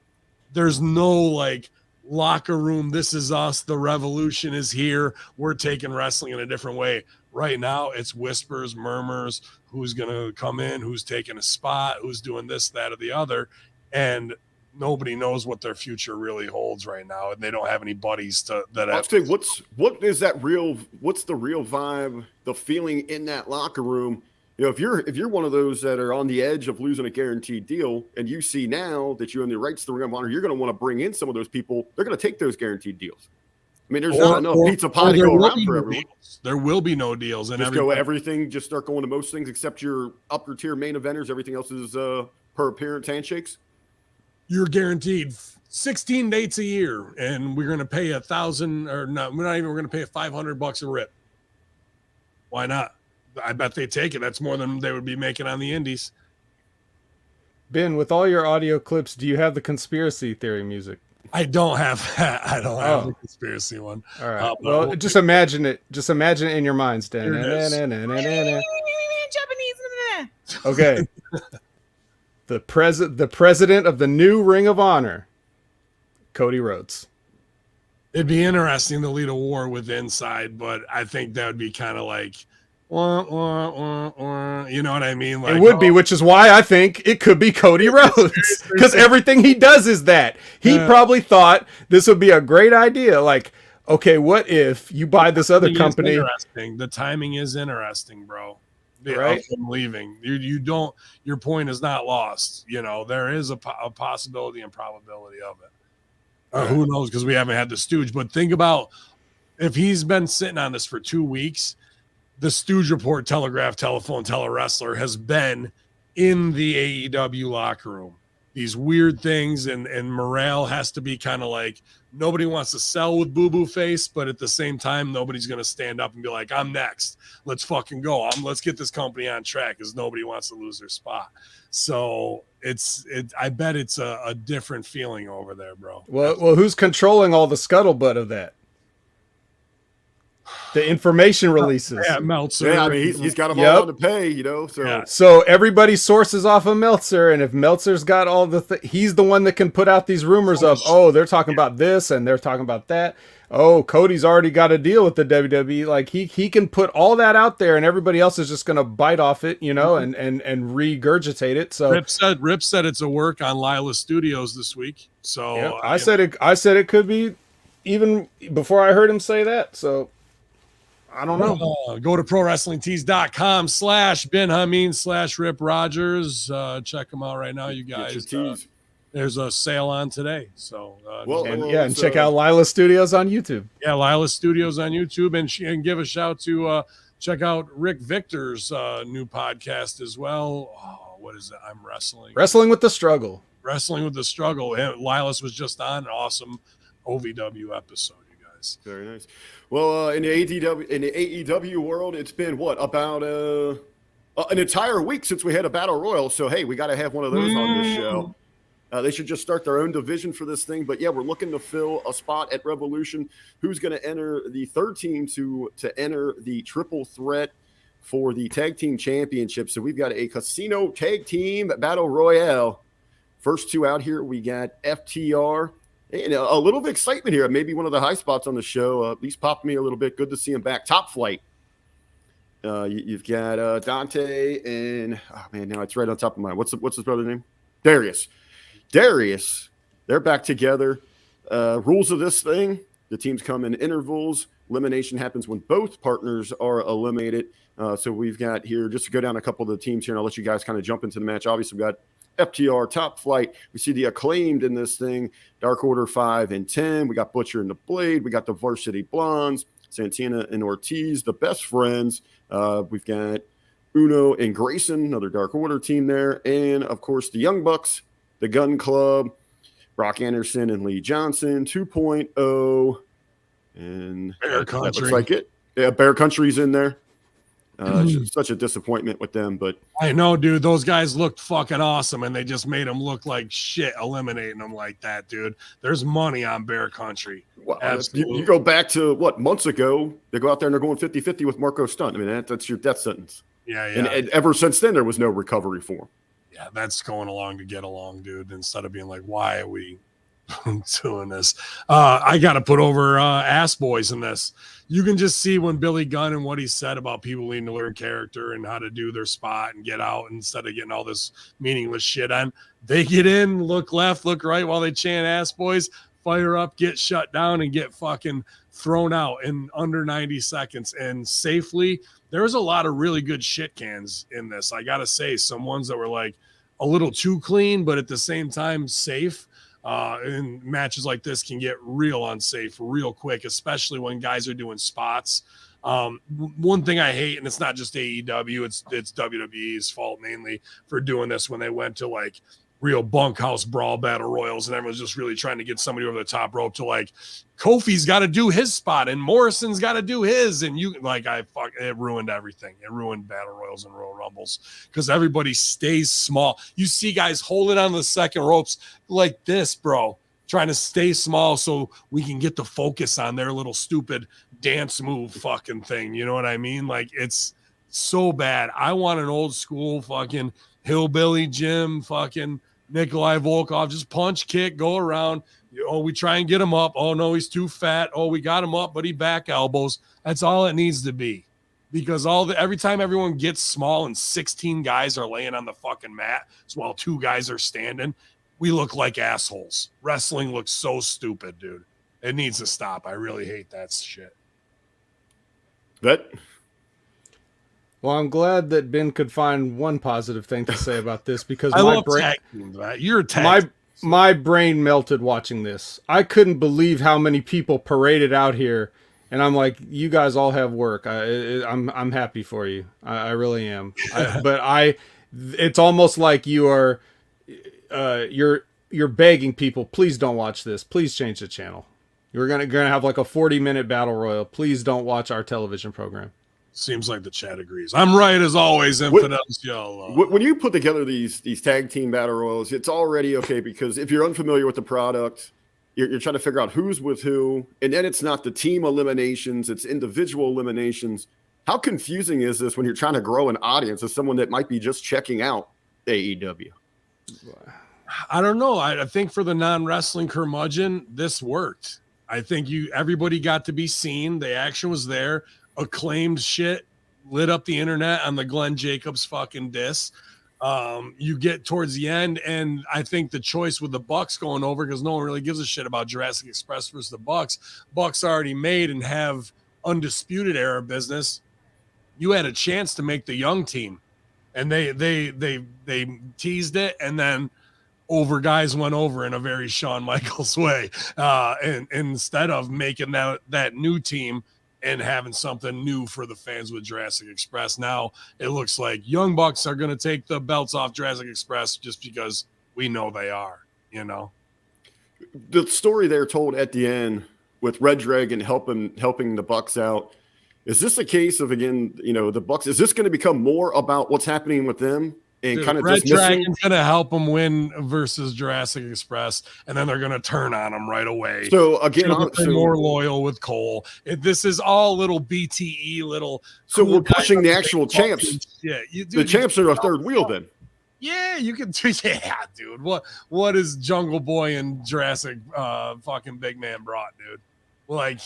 Speaker 3: there's no like locker room, this is us, the revolution is here, we're taking wrestling in a different way. Right now it's whispers, murmurs, who's gonna come in, who's taking a spot, who's doing this, that, or the other. And nobody knows what their future really holds right now, and they don't have any buddies that.
Speaker 1: I'll say, what's the real vibe, the feeling in that locker room? If you're one of those that are on the edge of losing a guaranteed deal, and you see now that you're in the rights to the Ring of Honor, you're going to want to bring in some of those people. They're going to take those guaranteed deals. I mean, there's not enough pizza pie to go around for everyone.
Speaker 3: There will be no deals, and
Speaker 1: just start going to most things except your upper tier main eventers. Everything else is per appearance handshakes.
Speaker 3: You're guaranteed 16 dates a year, and we're going to pay $1,000 or not. We're going to pay $500 a rip. Why not? I bet they take it. That's more than they would be making on the indies.
Speaker 6: Ben, with all your audio clips, do you have the conspiracy theory music?
Speaker 3: I don't have that. I don't have the conspiracy one.
Speaker 6: All right. Well, just imagine it. Just imagine it in your minds, Dan. Okay. The president of the new Ring of Honor, Cody Rhodes.
Speaker 3: It'd be interesting to lead a war with Inside, but I think that would be kind of like, you know what I mean? Like,
Speaker 6: it would be, which is why I think it could be Cody Rhodes, because everything he does is that. He probably thought this would be a great idea. Like, okay, what if you buy this other company?
Speaker 3: The timing is interesting, bro.
Speaker 6: Right?
Speaker 3: From leaving, you don't. Your point is not lost. There is a possibility and probability of it. Who knows? Because we haven't had the Stooge. But think about if he's been sitting on this for 2 weeks. The Stooge Report, Telegraph, Telephone, Telewrestler has been in the AEW locker room. These weird things, and morale has to be kind of like nobody wants to sell with boo-boo face, but at the same time, nobody's going to stand up and be like, I'm next. Let's fucking go. Let's get this company on track, because nobody wants to lose their spot. So I bet it's a different feeling over there, bro.
Speaker 6: Well, who's controlling all the scuttlebutt of that? The information releases.
Speaker 3: Yeah, Meltzer.
Speaker 1: Yeah, I mean, he's got them all on to pay, So
Speaker 6: So everybody sources off of Meltzer, and if Meltzer's got all he's the one that can put out these rumors of, they're talking about this and they're talking about that. Oh, Cody's already got a deal with the WWE. Like he can put all that out there, and everybody else is just going to bite off it, and regurgitate it. So
Speaker 3: Rip said it's a work on Lila Studios this week. So
Speaker 6: I said it could be even before I heard him say that. So. I don't know.
Speaker 3: Go to ProWrestlingTees.com/Ben Hamin /Rip Rogers. Check them out right now, you guys. There's a sale on today. So,
Speaker 6: and check out Lila Studios on YouTube.
Speaker 3: Yeah, Lila Studios on YouTube. And give a shout to check out Rick Victor's new podcast as well. Oh, what is it? I'm Wrestling.
Speaker 6: Wrestling with the Struggle.
Speaker 3: Wrestling with the Struggle. Lilas was just on an awesome OVW episode.
Speaker 1: Very nice. Well, in the AEW world, it's been about an entire week since we had a battle royal. So hey, we got to have one of those on this show. They should just start their own division for this thing. But yeah, we're looking to fill a spot at Revolution. Who's going to enter the third team to enter the triple threat for the tag team championship? So we've got a casino tag team battle royale. First two out here, we got FTR. And a little bit of excitement here. Maybe one of the high spots on the show. These popped me a little bit. Good to see him back. Top Flight. You've got Dante and now it's right on top of mine. What's his brother's name? Darius. They're back together. Rules of this thing: the teams come in intervals. Elimination happens when both partners are eliminated. So we've got here, just to go down a couple of the teams here, and I'll let you guys kind of jump into the match. Obviously, we've got FTR, Top Flight. We see the Acclaimed in this thing. Dark Order 5 and 10. We got Butcher and the Blade. We got the Varsity Blondes, Santana and Ortiz, the Best Friends. We've got Uno and Grayson, another Dark Order team there. And, of course, the Young Bucks, the Gun Club, Brock Anderson and Lee Johnson, 2.0. And
Speaker 3: Bear Country.
Speaker 1: That looks like it. Yeah, Bear Country's in there. Such a disappointment with them, but
Speaker 3: I know, dude. Those guys looked fucking awesome, and they just made them look like shit, eliminating them like that, dude. There's money on Bear Country.
Speaker 1: Well, absolutely. You go back to months ago? They go out there and they're going 50-50 with Marco Stunt. I mean, that's your death sentence.
Speaker 3: Yeah.
Speaker 1: And ever since then, there was no recovery for him.
Speaker 3: Yeah, that's going along to get along, dude. Instead of being like, why are we doing this. I got to put over Ass Boys in this. You can just see when Billy Gunn and what he said about people needing to learn character and how to do their spot and get out instead of getting all this meaningless shit on. They get in, look left, look right while they chant Ass Boys, fire up, get shut down, and get fucking thrown out in under 90 seconds and safely. There's a lot of really good shit cans in this. I got to say, some ones that were like a little too clean, but at the same time safe. And matches like this can get real unsafe real quick, especially when guys are doing spots. One thing I hate, and it's not just AEW, it's WWE's fault mainly for doing this when they went to like real bunkhouse brawl battle royals and everyone's just really trying to get somebody over the top rope to like Kofi's got to do his spot and Morrison's got to do his, and you like it ruined everything. It ruined battle royals and Royal Rumbles because everybody stays small. You see guys holding on the second ropes like this, bro, trying to stay small so we can get the focus on their little stupid dance move fucking thing. You know what I mean? Like, it's so bad. I want an old school fucking hillbilly Jim, fucking Nikolai Volkov, just punch, kick, go around. Oh, we try and get him up. Oh, no, he's too fat. Oh, we got him up, but he back elbows. That's all it needs to be. Because every time everyone gets small and 16 guys are laying on the fucking mat, so while 2 guys are standing, we look like assholes. Wrestling looks so stupid, dude. It needs to stop. I really hate that shit.
Speaker 1: But
Speaker 6: Well, I'm glad that Ben could find one positive thing to say about this because
Speaker 3: I love tag teams, right? You're a tag.
Speaker 6: My brain melted watching this. I couldn't believe how many people paraded out here, and I'm like, you guys all have work. I'm happy for you. I really am. It's almost like you are, you're begging people, please don't watch this. Please change the channel. You're gonna have like a 40-minute battle royal. Please don't watch our television program.
Speaker 3: Seems like the chat agrees. I'm right as always, Infidels.
Speaker 1: When you put together these tag team battle royals, it's already okay because if you're unfamiliar with the product, you're trying to figure out who's with who, and then it's not the team eliminations, it's individual eliminations. How confusing is this when you're trying to grow an audience as someone that might be just checking out AEW?
Speaker 3: I don't know. I think for the non-wrestling curmudgeon, this worked. I think everybody got to be seen. The action was there. Acclaimed shit lit up the internet on the Glenn Jacobs fucking diss. You get towards the end, and I think the choice with the Bucks going over, because no one really gives a shit about Jurassic Express versus the Bucks. Bucks already made and have undisputed era business. You had a chance to make the young team, and they teased it, and then over guys went over in a very Shawn Michaels way. And instead of making that new team and having something new for the fans with Jurassic Express, now it looks like Young Bucks are going to take the belts off Jurassic Express just because we know they are, you know.
Speaker 1: The story they're told at the end with Red Dragon helping the Bucks out. Is this a case of, again, the Bucks? Is this going to become more about what's happening with them and kind of
Speaker 3: Red
Speaker 1: dismissing?
Speaker 3: Dragon's going to help them win versus Jurassic Express, and then they're going to turn on them right away.
Speaker 1: So again,
Speaker 3: more loyal with Cole. This is all little BTE little.
Speaker 1: So we're pushing the actual champs.
Speaker 3: Yeah,
Speaker 1: the champs are a third wheel then.
Speaker 3: Yeah, you can do. Yeah, dude. What is Jungle Boy and Jurassic fucking Big Man brought, dude? Like,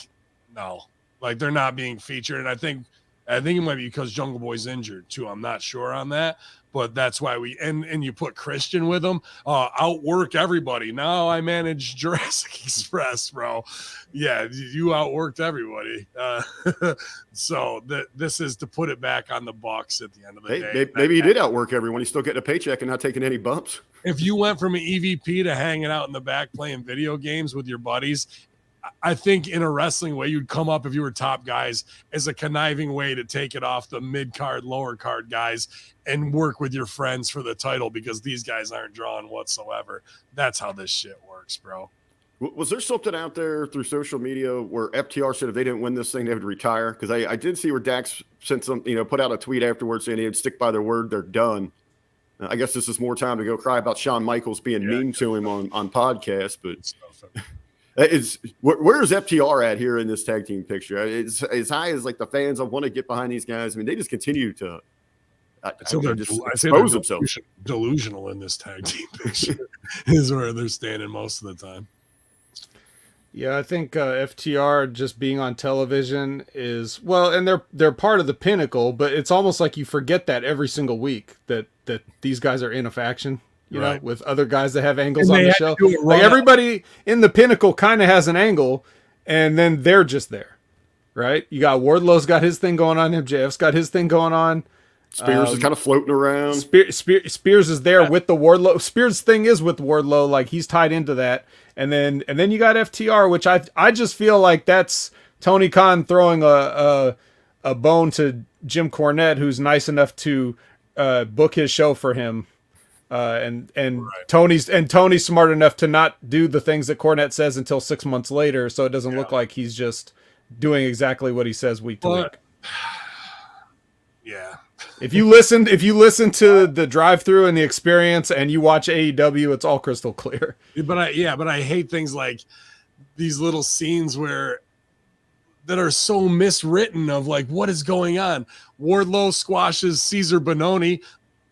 Speaker 3: no. Like, they're not being featured, and I think it might be because Jungle Boy's injured too. I'm not sure on that, but that's why and you put Christian with them. Outwork everybody. Now I manage Jurassic Express, bro. Yeah, you outworked everybody. So this is to put it back on the Bucks at the end of the day.
Speaker 1: Maybe he did outwork everyone. He's still getting a paycheck and not taking any bumps.
Speaker 3: If you went from an EVP to hanging out in the back playing video games with your buddies, I think in a wrestling way, you'd come up if you were top guys as a conniving way to take it off the mid card, lower card guys and work with your friends for the title because these guys aren't drawn whatsoever. That's how this shit works, bro.
Speaker 1: Was there something out there through social media where FTR said if they didn't win this thing, they would retire? Because I did see where Dax sent put out a tweet afterwards saying they'd stick by their word. They're done. I guess this is more time to go cry about Shawn Michaels being mean to him on podcasts, but. Where is FTR at here in this tag team picture? It's as high as like the fans want to get behind these guys. I mean, they just continue to expose themselves.
Speaker 3: Delusional in this tag team picture is where they're standing most of the time.
Speaker 6: Yeah, I think FTR just being on television is well, and they're part of the Pinnacle, but it's almost like you forget that every single week that these guys are in a faction, you know, with other guys that have angles
Speaker 3: And
Speaker 6: on
Speaker 3: they
Speaker 6: the
Speaker 3: had
Speaker 6: show.
Speaker 3: to do it
Speaker 6: Like
Speaker 3: right.
Speaker 6: everybody in the Pinnacle kind of has an angle, and then they're just there, right? You got Wardlow's got his thing going on, MJF's got his thing going on.
Speaker 1: Spears is kind of floating around.
Speaker 6: Spears is there with the Wardlow. Spears' thing is with Wardlow, like he's tied into that. And then you got FTR, which I just feel like that's Tony Khan throwing a bone to Jim Cornette, who's nice enough to book his show for him. And Tony's smart enough to not do the things that Cornette says until 6 months later, so it doesn't look like he's just doing exactly what he says week to week.
Speaker 3: Yeah.
Speaker 6: If you listen to the drive-through and the experience, and you watch AEW, it's all crystal clear.
Speaker 3: But I hate things like these little scenes that are so miswritten of like what is going on. Wardlow squashes Cesar Bononi,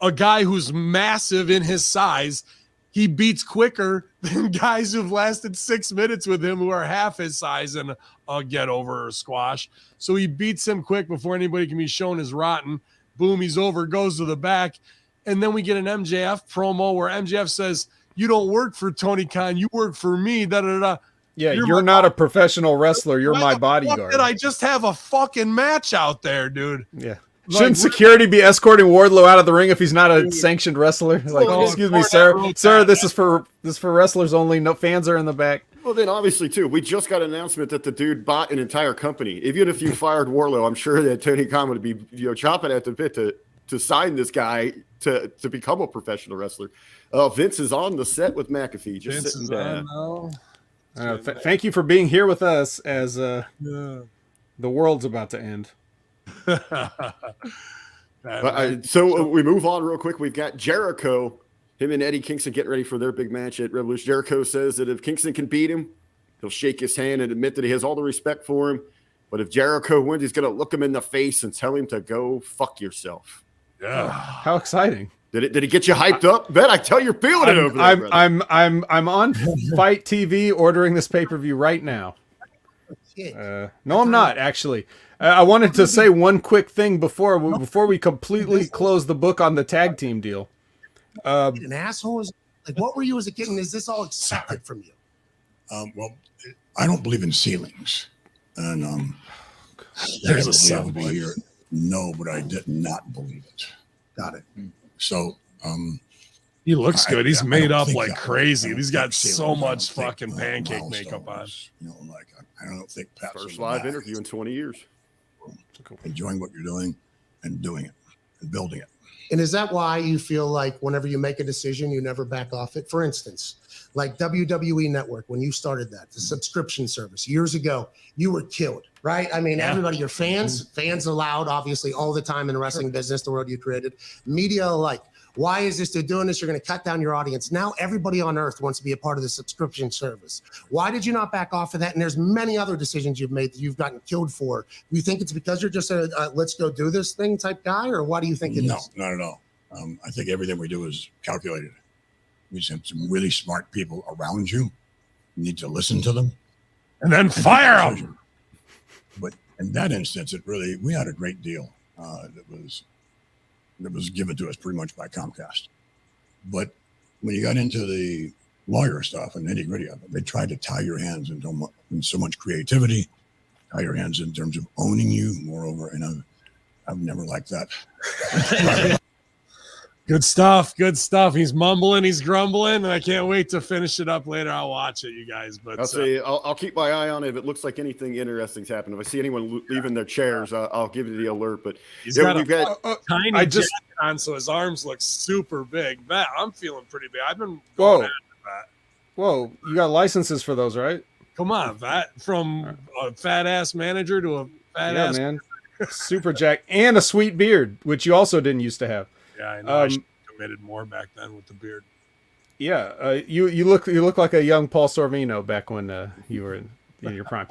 Speaker 3: a guy who's massive in his size. He beats quicker than guys who've lasted 6 minutes with him who are half his size in a get over or squash. So he beats him quick before anybody can be shown as rotten. Boom, he's over, goes to the back. And then we get an MJF promo where MJF says, "You don't work for Tony Khan, you work for me." Da, da, da.
Speaker 6: Yeah, you're not a professional wrestler. You're my bodyguard.
Speaker 3: Did I just have a fucking match out there, dude?
Speaker 6: Yeah. Shouldn't security be escorting Wardlow out of the ring if he's not a sanctioned wrestler? Like, excuse me, sir. Sir, this is for wrestlers only. No fans are in the back.
Speaker 1: Well, then obviously too, we just got an announcement that the dude bought an entire company. Even if you fired Wardlow, I'm sure that Tony Khan would be chopping at the bit to sign this guy to become a professional wrestler. Vince is on the set with McAfee, just
Speaker 3: Vince
Speaker 1: sitting
Speaker 3: is
Speaker 1: down.
Speaker 3: on now.
Speaker 6: Thank you for being here with us as the world's about to end.
Speaker 1: So we move on real quick. We've got Jericho, him and Eddie Kingston getting ready for their big match at Revolution. Jericho says that if Kingston can beat him, he'll shake his hand and admit that he has all the respect for him. But if Jericho wins, he's going to look him in the face and tell him to go fuck yourself.
Speaker 3: Yeah.
Speaker 6: How exciting!
Speaker 1: Did it get you hyped up? Bet I tell you're feeling it over there. brother.
Speaker 6: I'm on Fight TV ordering this pay-per-view right now. No, I'm not actually. I wanted to say one quick thing before we completely close the book on the tag team deal.
Speaker 7: An asshole is like, what were you as a kid, and is this all accepted from you?
Speaker 8: Well, I don't believe in ceilings, and
Speaker 3: There's a
Speaker 8: sound
Speaker 3: soundbite
Speaker 8: here. No, but I did not believe it.
Speaker 7: Got it.
Speaker 8: So,
Speaker 3: He looks good. He's
Speaker 8: I
Speaker 3: made
Speaker 8: don't
Speaker 3: up
Speaker 8: think
Speaker 3: like
Speaker 8: that-
Speaker 3: crazy.
Speaker 8: I don't
Speaker 3: He's got
Speaker 8: think
Speaker 3: so
Speaker 8: ceilings. I don't
Speaker 3: much
Speaker 8: think,
Speaker 3: fucking pancake makeup on.
Speaker 8: milestones, You know, like I don't think Pat's
Speaker 1: First
Speaker 8: in the
Speaker 1: live
Speaker 8: back.
Speaker 1: interview in 20 years.
Speaker 8: Enjoying what you're doing and doing it and building it.
Speaker 7: And is that why you feel like whenever you make a decision, you never back off it? For instance, like WWE Network, when you started that, the subscription service years ago, you were killed, right? I mean, everybody, your fans allowed, obviously, all the time in the wrestling business, the world you created, media alike. Why is this? They're doing this. You're going to cut down your audience. Now everybody on earth wants to be a part of the subscription service. Why did you not back off of that? And there's many other decisions you've made that you've gotten killed for. Do you think it's because you're just a let's go do this thing type guy, or why do you think it is?
Speaker 8: No, not at all. I think everything we do is calculated. We just have some really smart people around you. You need to listen to them.
Speaker 3: And then fire him.
Speaker 8: But in that instance, we had a great deal that was given to us pretty much by Comcast. But when you got into the lawyer stuff and nitty gritty of it, they tried to tie your hands into so much creativity, tie your hands in terms of owning you, moreover, and I've never liked that.
Speaker 3: Good stuff. Good stuff. He's mumbling. He's grumbling. And I can't wait to finish it up later. I'll watch it, you guys. But
Speaker 1: I'll say I'll keep my eye on it. If it looks like anything interesting's happening, if I see anyone leaving their chairs, I'll give you the alert. But
Speaker 3: he's got
Speaker 1: we've got
Speaker 3: tiny jacket on, so his arms look super big. That I'm feeling pretty big. I've been going after that.
Speaker 6: Whoa, you got licenses for those, right?
Speaker 3: Come on, that from a fat ass manager to a fat ass
Speaker 6: man. Super jack and a sweet beard, which you also didn't used to have.
Speaker 3: Yeah, I know. I should have committed more back then with the beard.
Speaker 6: Yeah, you look like a young Paul Sorvino back when you were in your prime.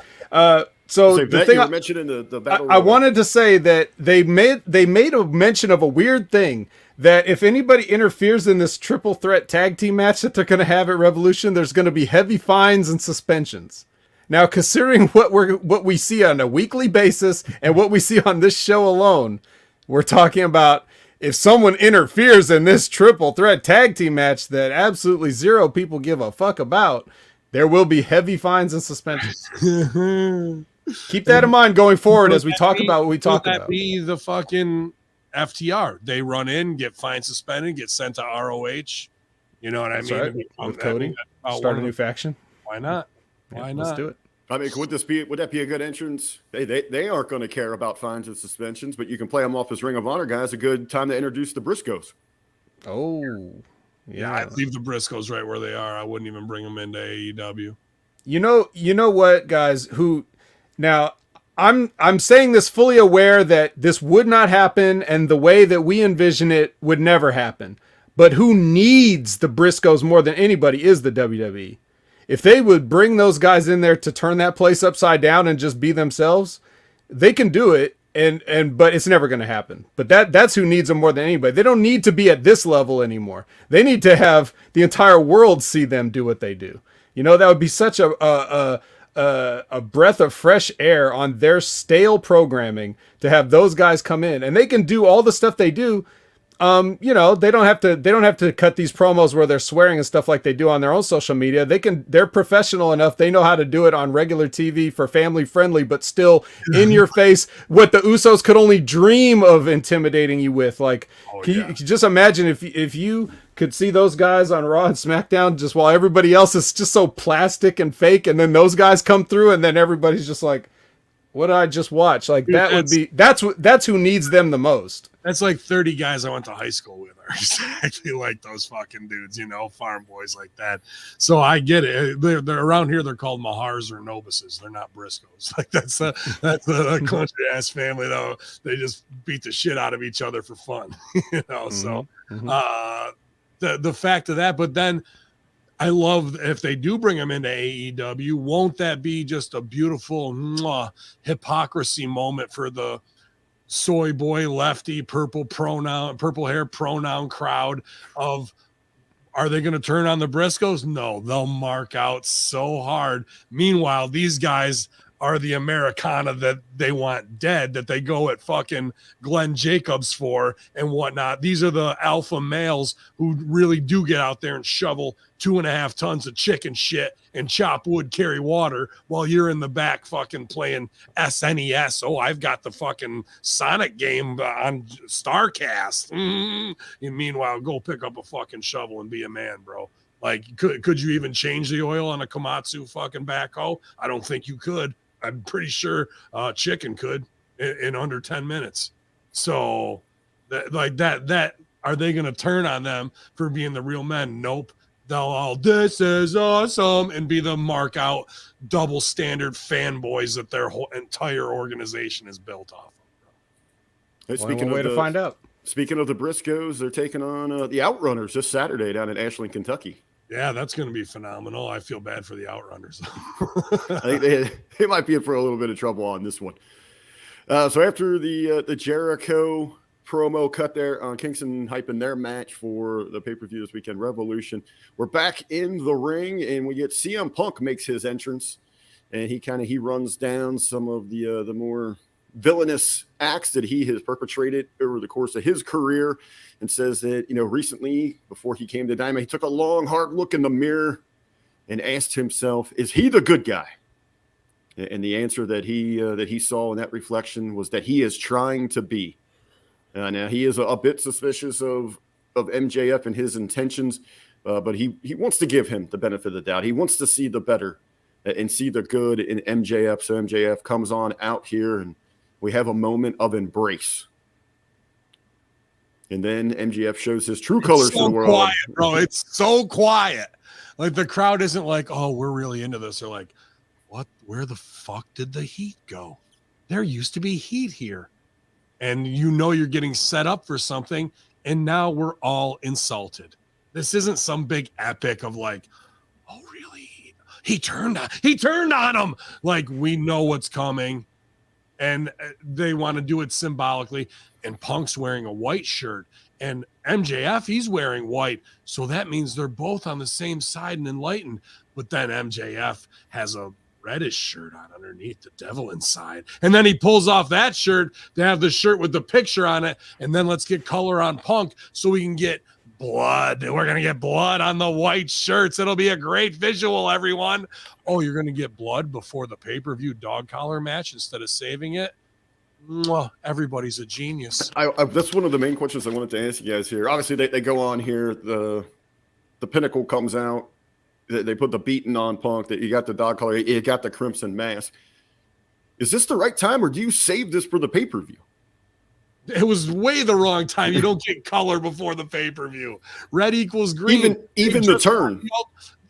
Speaker 6: So the thing
Speaker 1: you were mentioning the battle.
Speaker 6: I wanted to say that they made a mention of a weird thing, that if anybody interferes in this triple threat tag team match that they're going to have at Revolution, there's going to be heavy fines and suspensions. Now, considering what we see on a weekly basis and what we see on this show alone, we're talking about if someone interferes in this triple threat tag team match that absolutely zero people give a fuck about, there will be heavy fines and suspensions. Keep that in mind going forward as we talk about what we talk about.
Speaker 3: That be the fucking FTR. They run in, get fined, suspended, get sent to ROH. You know what I mean?
Speaker 6: Right. With Cody, start a new faction.
Speaker 3: Why not? Why not?
Speaker 6: Let's do it.
Speaker 1: I mean, would that be a good entrance? They aren't going to care about fines and suspensions, but you can play them off as Ring of Honor guys. A good time to introduce the Briscoes.
Speaker 6: Oh,
Speaker 3: yeah. I'd leave the Briscoes right where they are. I wouldn't even bring them into AEW.
Speaker 6: You know what, guys? Now I'm saying this fully aware that this would not happen, and the way that we envision it would never happen. But who needs the Briscoes more than anybody is the WWE. If they would bring those guys in there to turn that place upside down and just be themselves, they can do it. But it's never going to happen. But that's who needs them more than anybody. They don't need to be at this level anymore. They need to have the entire world see them do what they do. You know, that would be such a breath of fresh air on their stale programming to have those guys come in, and they can do all the stuff they do. You know, they don't have to cut these promos where they're swearing and stuff like they do on their own social media. They're professional enough. They know how to do it on regular TV for family friendly, but still in your face, what the Usos could only dream of intimidating you with. Like, can you just imagine if you could see those guys on Raw and SmackDown just while everybody else is just so plastic and fake, and then those guys come through and then everybody's just like, what did I just watch? Like, that's who needs them the most.
Speaker 3: That's like 30 guys I went to high school with are exactly like those fucking dudes, you know, farm boys like that. So I get it. They're around here. They're called Mahars or Nobuses. They're not Briscoes. Like that's a country ass family though. They just beat the shit out of each other for fun, you know. So the fact of that, but then I love if they do bring him into AEW. Won't that be just a beautiful hypocrisy moment for the soy boy lefty purple hair pronoun crowd of, are they going to turn on the Briscoes? No, they'll mark out so hard. Meanwhile, these guys are the Americana that they want dead, that they go at fucking Glenn Jacobs for and whatnot. These are the alpha males who really do get out there and shovel 2.5 tons of chicken shit and chop wood, carry water, while you're in the back fucking playing SNES. Oh, I've got the fucking Sonic game on StarCast. And meanwhile, go pick up a fucking shovel and be a man, bro. Like, could you even change the oil on a Komatsu fucking backhoe? I don't think you could. I'm pretty sure Chicken could in under 10 minutes. So that are they going to turn on them for being the real men? Nope. They'll all, this is awesome, and be the mark out double standard fanboys that their whole entire organization is built off of.
Speaker 1: Hey,
Speaker 6: to find out.
Speaker 1: Speaking of the Briscoes, they're taking on the Outrunners this Saturday down in Ashland, Kentucky.
Speaker 3: Yeah, that's going to be phenomenal. I feel bad for the Outrunners.
Speaker 1: I think they might be in for a little bit of trouble on this one. So after the Jericho promo cut there on Kingston hyping their match for the pay-per-view this weekend, Revolution, we're back in the ring, and we get CM Punk makes his entrance, and he runs down some of the more villainous acts that he has perpetrated over the course of his career, and says that, recently, before he came to Dynamite, he took a long, hard look in the mirror and asked himself, is he the good guy? And the answer that he saw in that reflection was that he is trying to be. Now, he is a bit suspicious of MJF and his intentions, but he wants to give him the benefit of the doubt. He wants to see the better and see the good in MJF. So MJF comes on out here, and we have a moment of embrace. And then MJF shows his true colors to the world.
Speaker 3: Quiet, bro. It's so quiet. Like, the crowd isn't like, oh, we're really into this. They're like, what? Where the fuck did the heat go? There used to be heat here. And you're getting set up for something, and now we're all insulted. This isn't some big epic of like, oh, really? He turned on him. Like, we know what's coming. And they want to do it symbolically. And Punk's wearing a white shirt, and MJF, he's wearing white. So that means they're both on the same side and enlightened. But then MJF has a reddish shirt on underneath, the devil inside. And then he pulls off that shirt to have the shirt with the picture on it. And then let's get color on Punk so we can get blood. We're going to get blood on the white shirts. It'll be a great visual, everyone. Oh, you're going to get blood before the pay-per-view dog collar match instead of saving it? Mwah, everybody's a genius.
Speaker 1: That's one of the main questions I wanted to ask you guys here. Obviously, they go on here. The Pinnacle comes out. They put the beating on Punk. That you got the dog collar. You got the crimson mask. Is this the right time, or do you save this for the pay-per-view?
Speaker 3: It was way the wrong time. You don't get color before the pay-per-view. Red equals green.
Speaker 1: Even the turn.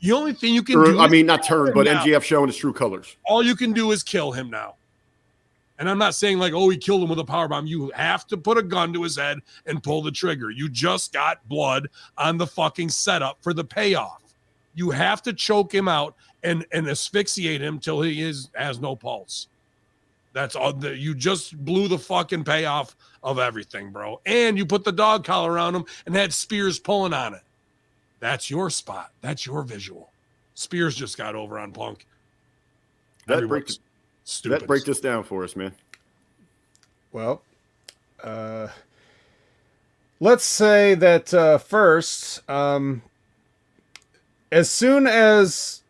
Speaker 3: The only thing you can do.
Speaker 1: I mean, not turn, but MJF showing his true colors.
Speaker 3: All you can do is kill him now. And I'm not saying like, oh, he killed him with a powerbomb. You have to put a gun to his head and pull the trigger. You just got blood on the fucking setup for the payoff. You have to choke him out and asphyxiate him till he has no pulse. That's all. You just blew the fucking payoff of everything, bro. And you put the dog collar around him and had Spears pulling on it. That's your spot. That's your visual. Spears just got over on Punk.
Speaker 1: That breaks this down for us, man.
Speaker 6: Well, let's say that first, as soon as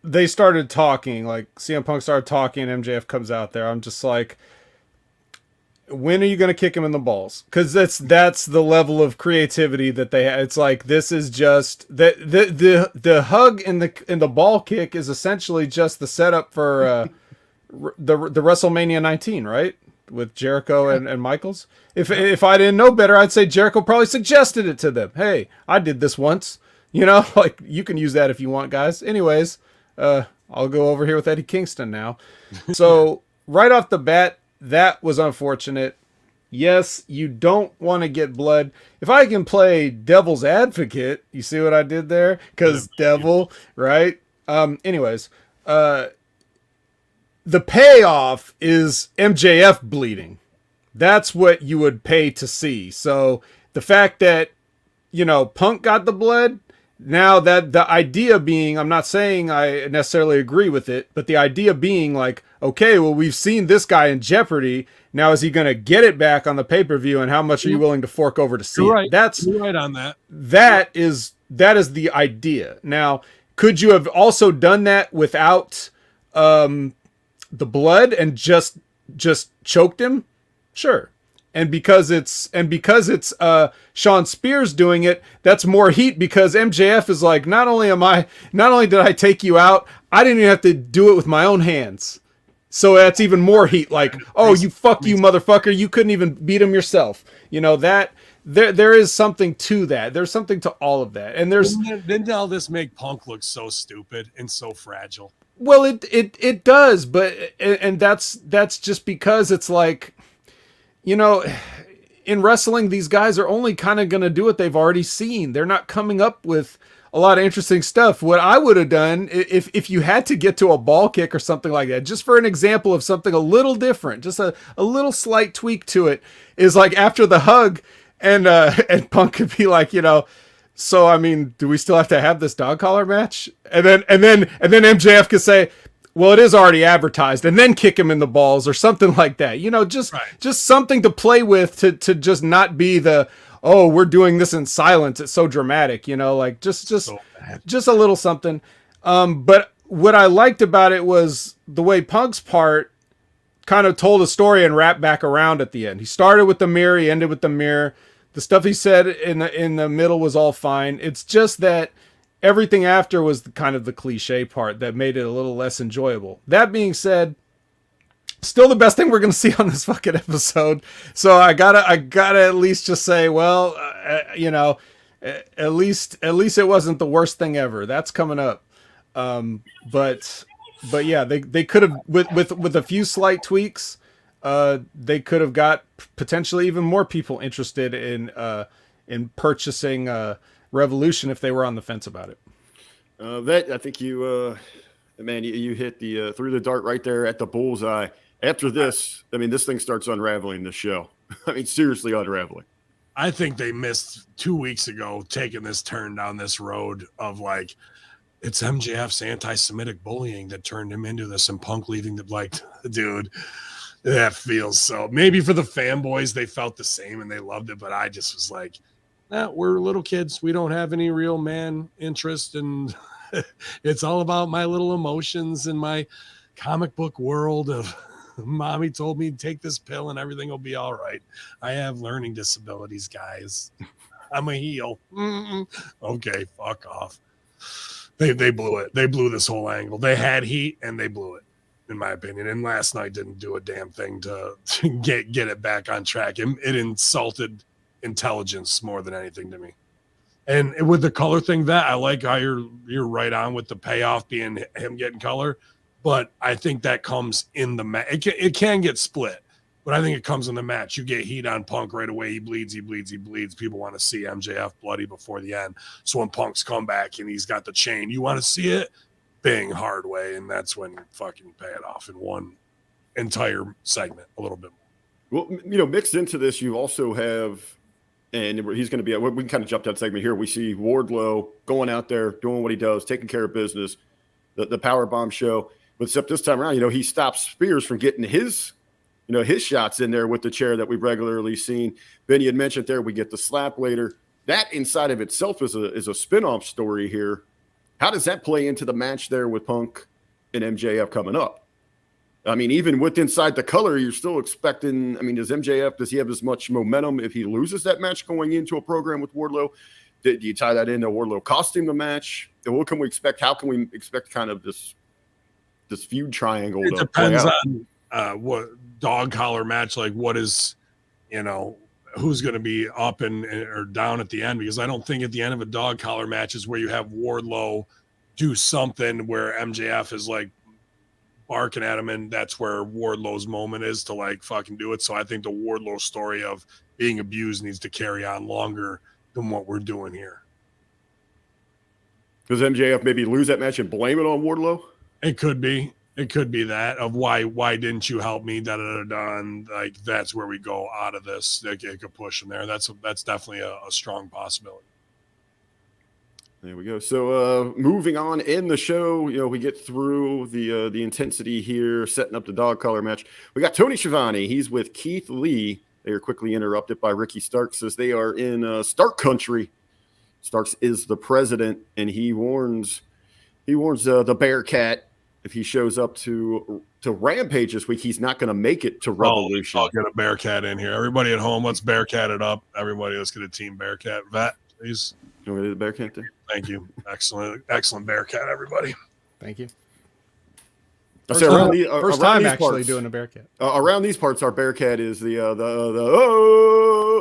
Speaker 6: they started talking, like CM Punk started talking and MJF comes out there, I'm just like, when are you going to kick him in the balls? Because that's the level of creativity that they have. It's like, this is just the hug and the ball kick is essentially just the setup for the WrestleMania 19, right? With Jericho and Michaels. If I didn't know better, I'd say Jericho probably suggested it to them. Hey, I did this once. You know, like, you can use that if you want, guys. Anyways, I'll go over here with Eddie Kingston now. So right off the bat, that was unfortunate. Yes, you don't want to get blood. If I can play devil's advocate, you see what I did there? Because devil, right? Anyways, the payoff is MJF bleeding. That's what you would pay to see. So the fact that, you know, Punk got the blood, now that the idea being, I'm not saying I necessarily agree with it, but the idea being like, okay, well, we've seen this guy in jeopardy. Now, is he going to get it back on the pay-per-view, and how much are you willing to fork over to see
Speaker 3: You're
Speaker 6: it?
Speaker 3: right. You're right on that.
Speaker 6: That is the idea. Now, could you have also done that without the blood and just choked him? Sure. And because it's Sean Spears doing it, that's more heat, because MJF is like, not only did I take you out, I didn't even have to do it with my own hands. So that's even more heat. Like, oh, you motherfucker, you couldn't even beat him yourself. You know, that there is something to that. There's something to all of that. And
Speaker 3: didn't all this make Punk look so stupid and so fragile?
Speaker 6: Well, it does, but and that's just because it's like, you know, in wrestling, these guys are only kind of going to do what they've already seen. They're not coming up with a lot of interesting stuff. What I would have done, if you had to get to a ball kick or something like that, just for an example of something a little different, just a little slight tweak to it, is like after the hug, and Punk could be like, you know, so I mean, do we still have to have this dog collar match? And then MJF could say, well, it is already advertised, and then kick him in the balls or something like that. You know, just something to play with to just not be the, oh, we're doing this in silence. It's so dramatic, you know, like just a little something. But what I liked about it was the way Punk's part kind of told a story and wrapped back around at the end. He started with the mirror, he ended with the mirror. The stuff he said in the middle was all fine. It's just that everything after was kind of the cliche part that made it a little less enjoyable. That being said, still the best thing we're going to see on this fucking episode. So I gotta at least just say, well, you know, at least it wasn't the worst thing ever. That's coming up. But yeah, they could have, with a few slight tweaks, they could have got potentially even more people interested in purchasing Revolution if they were on the fence about it.
Speaker 1: That, I think you hit the threw the dart right there at the bullseye. After this, I mean, this thing starts unraveling the show. I mean, seriously unraveling.
Speaker 3: I think they missed 2 weeks ago taking this turn down this road of like, it's MJF's anti-Semitic bullying that turned him into this, and Punk leaving the, like, dude, that feels so. Maybe for the fanboys, they felt the same and they loved it, but I just was like, we're little kids. We don't have any real man interest, and it's all about my little emotions and my comic book world of mommy told me to take this pill and everything will be all right. I have learning disabilities, guys. I'm a heel. Okay, fuck off. They blew it. They blew this whole angle. They had heat and they blew it, in my opinion. And last night didn't do a damn thing to get it back on track. It insulted intelligence more than anything to me. And with the color thing, that I like how you're right on with the payoff being him getting color, but I think that comes in the match. It can get split, but I think it comes in the match. You get heat on Punk right away. He bleeds. People want to see MJF bloody before the end. So when Punk's come back and he's got the chain, you want to see it? Bang, hard way. And that's when you fucking pay it off in one entire segment, a little bit more.
Speaker 1: Well, mixed into this, you also have, and he's going to be, we can kind of jump that segment here. We see Wardlow going out there, doing what he does, taking care of business, the powerbomb show. But except this time around, he stops Spears from getting his shots in there with the chair that we've regularly seen. Benny had mentioned there, we get the slap later. That inside of itself is a spin-off story here. How does that play into the match there with Punk and MJF coming up? I mean, even with inside the color, you're still expecting, does he have as much momentum if he loses that match going into a program with Wardlow? Do you tie that into Wardlow costing the match? And what can we expect? How can we expect kind of this feud triangle?
Speaker 3: It depends on what dog collar match, like what is, who's going to be up and or down at the end, because I don't think at the end of a dog collar match is where you have Wardlow do something where MJF is like barking at him, and that's where Wardlow's moment is to like fucking do it. So I think the Wardlow story of being abused needs to carry on longer than what we're doing here.
Speaker 1: Does MJF maybe lose that match and blame it on Wardlow?
Speaker 3: It could be that of why didn't you help me? And like that's where we go out of this. It could push in there. That's definitely a strong possibility.
Speaker 1: There we go. So moving on in the show, we get through the intensity here, setting up the dog collar match. We got Tony Schiavone. He's with Keith Lee. They are quickly interrupted by Ricky Starks as they are in Stark country. Starks is the president, and he warns the Bearcat if he shows up to Rampage this week, he's not going to make it to Revolution.
Speaker 3: I'll get a Bearcat in here. Everybody at home, let's Bearcat it up. Everybody, let's get a team Bearcat. Vat, please.
Speaker 1: You want to do the Bearcat there?
Speaker 3: Thank you. Excellent Bearcat, everybody.
Speaker 6: Thank you.
Speaker 1: First
Speaker 6: time actually doing a Bearcat.
Speaker 1: Around these parts, our Bearcat is the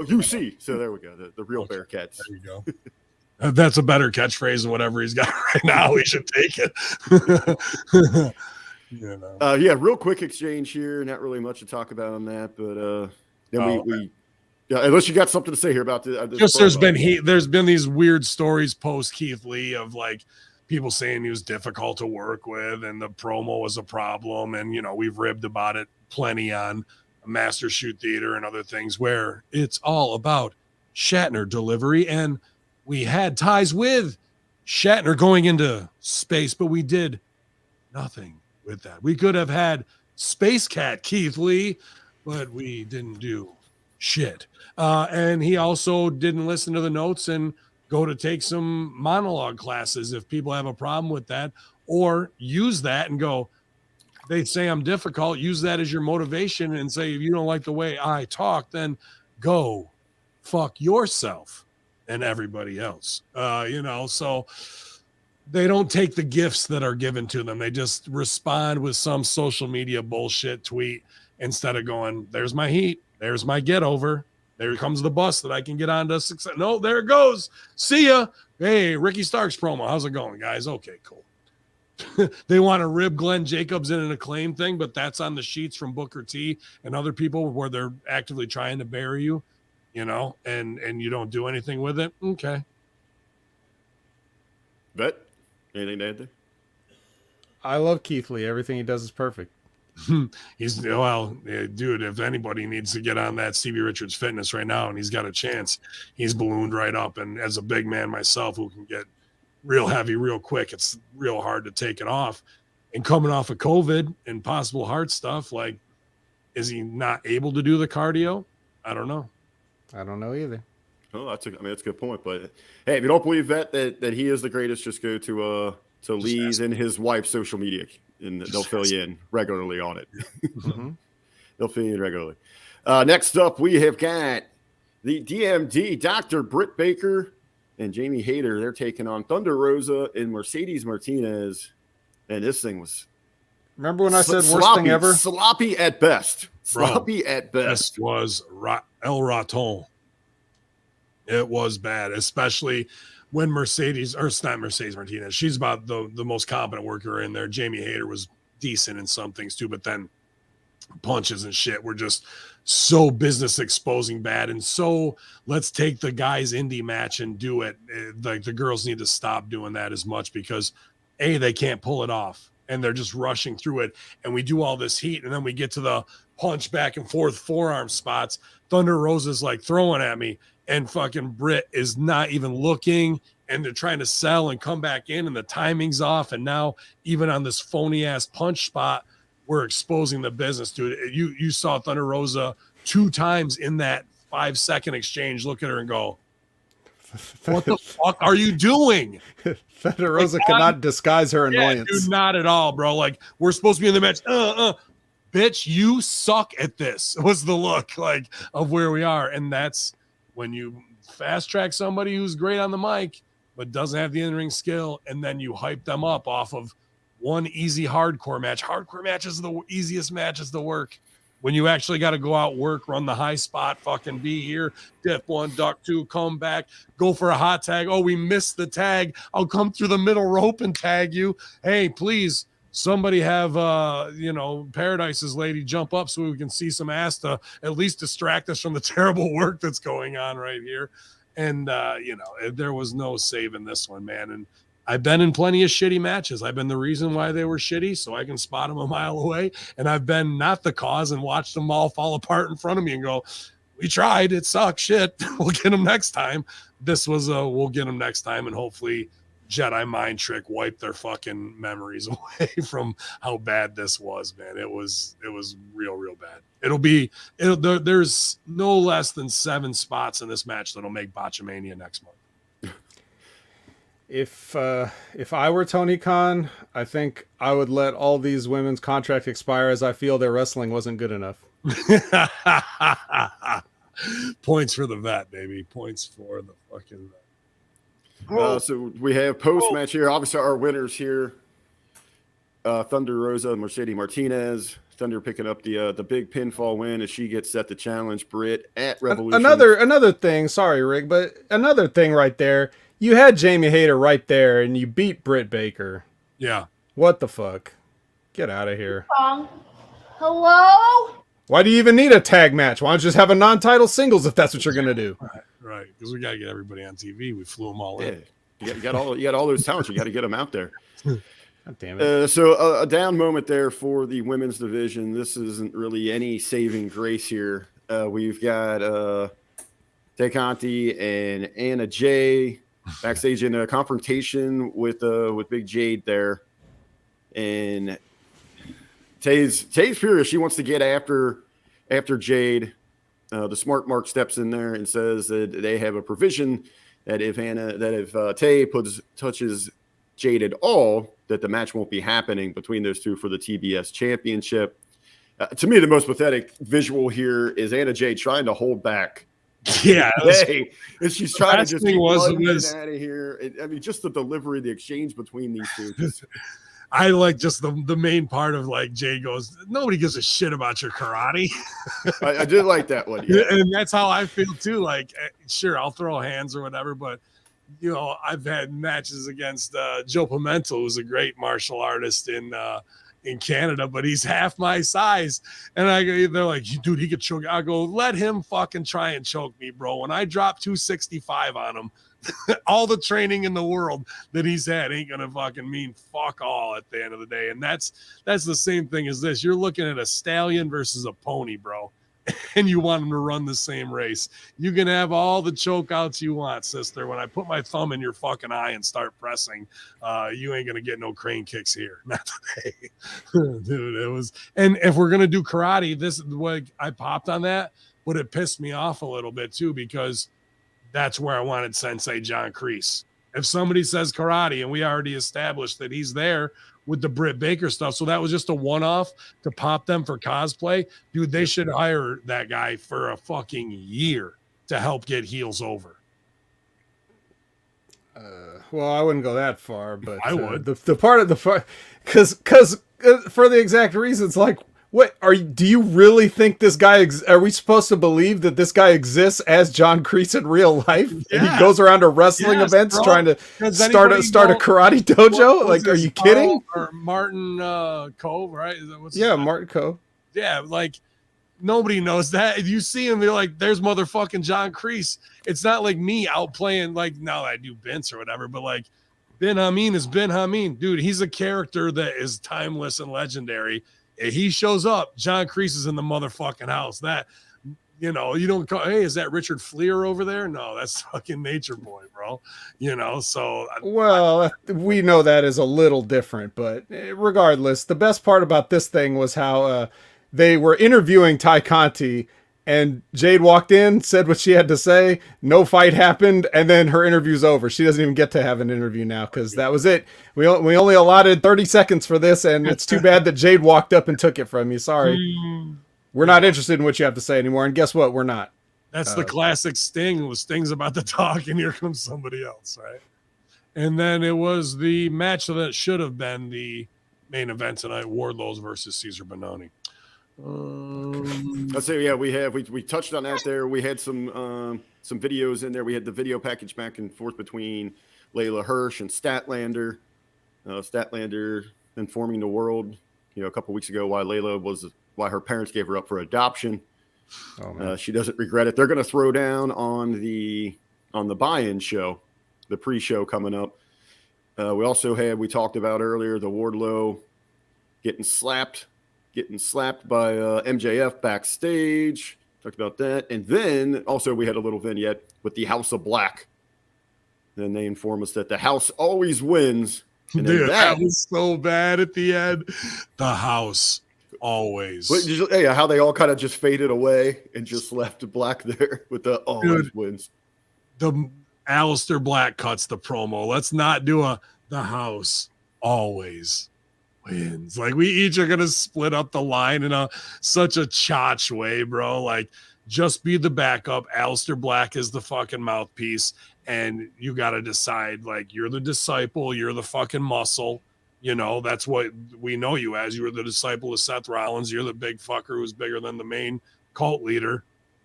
Speaker 1: UC. So there we go. The real Bearcats.
Speaker 3: There you go. That's a better catchphrase than whatever he's got right now. We should take it.
Speaker 1: Real quick exchange here. Not really much to talk about on that, but then unless you got something to say here about this.
Speaker 3: Just there's been these weird stories post Keith Lee of like people saying he was difficult to work with and the promo was a problem, and we've ribbed about it plenty on Master Shoot Theater and other things where it's all about Shatner delivery, and we had ties with Shatner going into space, but we did nothing with that. We could have had Space Cat Keith Lee, but we didn't do shit. And he also didn't listen to the notes and go to take some monologue classes if people have a problem with that, or use that and go, they say I'm difficult, use that as your motivation and say, if you don't like the way I talk, then go fuck yourself and everybody else. So they don't take the gifts that are given to them. They just respond with some social media bullshit tweet instead of going, there's my heat, there's my get over, there comes the bus that I can get on to success. No, there it goes. See ya. Hey, Ricky Starks promo. How's it going, guys? Okay, cool. They want to rib Glenn Jacobs in an Acclaim thing, but that's on the sheets from Booker T and other people where they're actively trying to bury you. And you don't do anything with it. Okay.
Speaker 1: Bet anything to add there?
Speaker 6: I love Keith Lee. Everything he does is perfect.
Speaker 3: Dude, if anybody needs to get on that Stevie Richards Fitness right now and he's got a chance, he's ballooned right up. And as a big man myself who can get real heavy, real quick. It's real hard to take it off. And coming off of COVID and possible heart stuff, like, is he not able to do the cardio? I don't know.
Speaker 6: I don't know either.
Speaker 1: Oh, that's a good point. But hey, if you don't believe that he is the greatest, just go to Lee's and his wife's social media, and they'll fill you in regularly on it.
Speaker 6: Mm-hmm.
Speaker 1: They'll fill you in regularly. Next up, we have got the DMD, Dr. Britt Baker and Jamie Hayter. They're taking on Thunder Rosa and Mercedes Martinez. And this thing was,
Speaker 6: remember when I said worst
Speaker 1: sloppy,
Speaker 6: thing ever?
Speaker 1: Sloppy at best.
Speaker 3: Bro,
Speaker 1: Sloppy at best.
Speaker 3: This was El Raton. It was bad, especially when Mercedes, or it's not Mercedes Martinez. She's about the most competent worker in there. Jamie Hayter was decent in some things too, but then punches and shit were just so business exposing bad. And so let's take the guys indie match and do it. Like, the girls need to stop doing that as much, because they can't pull it off and they're just rushing through it. And we do all this heat, and then we get to the punch back and forth forearm spots. Thunder Rosa's like throwing at me, and fucking Britt is not even looking, and they're trying to sell and come back in, and the timing's off. And now even on this phony ass punch spot, we're exposing the business, dude. You saw Thunder Rosa 2 times in that 5-second exchange. Look at her and go, what the fuck are you doing?
Speaker 6: Thunder Rosa cannot disguise her annoyance.
Speaker 3: Dude, not at all, bro. Like, we're supposed to be in the match. Bitch, you suck at this, was the look like of where we are. And that's when you fast track somebody who's great on the mic but doesn't have the in-ring skill, and then you hype them up off of one easy hardcore match. Hardcore match is the easiest matches to work. When you actually got to go out, work, run the high spot, fucking be here, dip 1, duck 2, come back, go for a hot tag. Oh, we missed the tag. I'll come through the middle rope and tag you. Hey, please, somebody have, Paradise's lady jump up so we can see some ass to at least distract us from the terrible work that's going on right here. And, there was no saving this one, man. And I've been in plenty of shitty matches. I've been the reason why they were shitty, so I can spot them a mile away. And I've been not the cause and watched them all fall apart in front of me and go, we tried. It sucks. Shit. We'll get them next time. This was we'll get them next time, and hopefully Jedi mind trick wipe their fucking memories away from how bad this was, man. It was real bad. There's no less than 7 spots in this match that'll make Botchamania next month.
Speaker 6: If I were Tony Khan, I think I would let all these women's contract expire, as I feel their wrestling wasn't good enough.
Speaker 3: Points for the vet, baby. Points for the fucking vet.
Speaker 1: So we have post-match here. Obviously, our winners here, Thunder Rosa and Mercedes Martinez. Thunder picking up the big pinfall win as she gets set to challenge Britt at Revolution.
Speaker 6: Another thing, sorry, Rick, but another thing right there. You had Jamie Hayter right there, and you beat Britt Baker.
Speaker 3: Yeah.
Speaker 6: What the fuck? Get out of here.
Speaker 4: Hello?
Speaker 6: Why do you even need a tag match? Why don't you just have a non-title singles if that's what you're going to do?
Speaker 3: Right. Because we got to get everybody on TV. We flew them all in.
Speaker 1: You got all those talents. You got to get them out there.
Speaker 6: God damn it.
Speaker 1: So a down moment there for the women's division. This isn't really any saving grace here. We've got Tay Conti and Anna Jay backstage in a confrontation with Big Jade there, and Tay's furious. She wants to get after Jade. The smart Mark steps in there and says that they have a provision that if Tay touches Jade at all, that the match won't be happening between those two for the TBS championship. To me, the most pathetic visual here is Anna Jay trying to hold back.
Speaker 3: Yeah,
Speaker 1: and she's trying to just get
Speaker 3: out
Speaker 1: of here. I mean, just the delivery, the exchange between these two.
Speaker 3: I like just the main part of, like, Jay goes, nobody gives a shit about your karate.
Speaker 1: I did like that one. Yeah.
Speaker 3: And that's how I feel too. Like, sure, I'll throw hands or whatever, but I've had matches against Joe Pimento, who's a great martial artist in Canada, but he's half my size. And they're like, dude, he could choke. I go, let him fucking try and choke me, bro. When I drop 265 on him, all the training in the world that he's had ain't gonna fucking mean fuck all at the end of the day. And that's the same thing as this. You're looking at a stallion versus a pony, bro. and you want them to run the same race. You can have all the choke outs you want, sister. When I put my thumb in your fucking eye and start pressing, you ain't gonna get no crane kicks here. Not today. Dude, it was. And if we're gonna do karate, this is what I popped on that, but it pissed me off a little bit too, because that's where I wanted Sensei John Kreese. If somebody says karate, and we already established that he's there with the Britt Baker stuff, so that was just a one-off to pop them for cosplay, dude, they should hire that guy for a fucking year to help get heels over.
Speaker 6: Well, I wouldn't go that far, but
Speaker 3: I would.
Speaker 6: The part of the because for the exact reasons, like, what do you really think this guy are we supposed to believe that this guy exists as John Kreese in real life?
Speaker 3: Yeah.
Speaker 6: And he goes around to wrestling events, bro, trying to start a karate dojo? Like, are you kidding?
Speaker 3: Or Martin Cove, right? Is that what's
Speaker 6: Martin Cove.
Speaker 3: Yeah, like, nobody knows that. If you see him, you're like, there's motherfucking John Kreese. It's not like me out playing, like, now I do Vince or whatever, but like, Ben Hamin is Ben Hamin. Dude, he's a character that is timeless and legendary. If he shows up, John Kreese is in the motherfucking house. That, you know, you don't call, hey, is that Richard Fliehr over there? No, that's fucking Nature Boy, bro. You know, so.
Speaker 6: Well, we know that is a little different, but regardless, the best part about this thing was how they were interviewing Ty Conti, and Jade walked in, said what she had to say, no fight happened, and then her interview's over. She doesn't even get to have an interview now because that was it. We only allotted 30 seconds for this, and it's too bad that Jade walked up and took it from you. Sorry. We're not interested in what you have to say anymore, and guess what? We're not.
Speaker 3: That's the classic Sting. Sting's about to talk, and here comes somebody else, right? And then it was the match that should have been the main event tonight, Wardlow's versus Cesar Bononi.
Speaker 1: I'll say, yeah, we touched on that there. We had some videos in there. We had the video package back and forth between Layla Hirsch and Statlander. Statlander informing the world, a couple weeks ago why her parents gave her up for adoption. She doesn't regret it. They're going to throw down on the buy-in show, the pre-show coming up. We talked about earlier, the Wardlow getting slapped by MJF backstage. Talked about that. And then also we had a little vignette with the House of Black. Then they inform us that the house always wins. And
Speaker 3: dude, that was so bad at the end. The house always.
Speaker 1: How they all kind of just faded away and just left Black there with the always wins.
Speaker 3: The Aleister Black cuts the promo. Let's not do the house always wins. Like, we each are gonna split up the line in such a chotch way, bro. Like, just be the backup. Aleister Black is the fucking mouthpiece, and you gotta decide, like, you're the disciple, you're the fucking muscle. That's what we know you as. You're the disciple of Seth Rollins. You're the big fucker who's bigger than the main cult leader.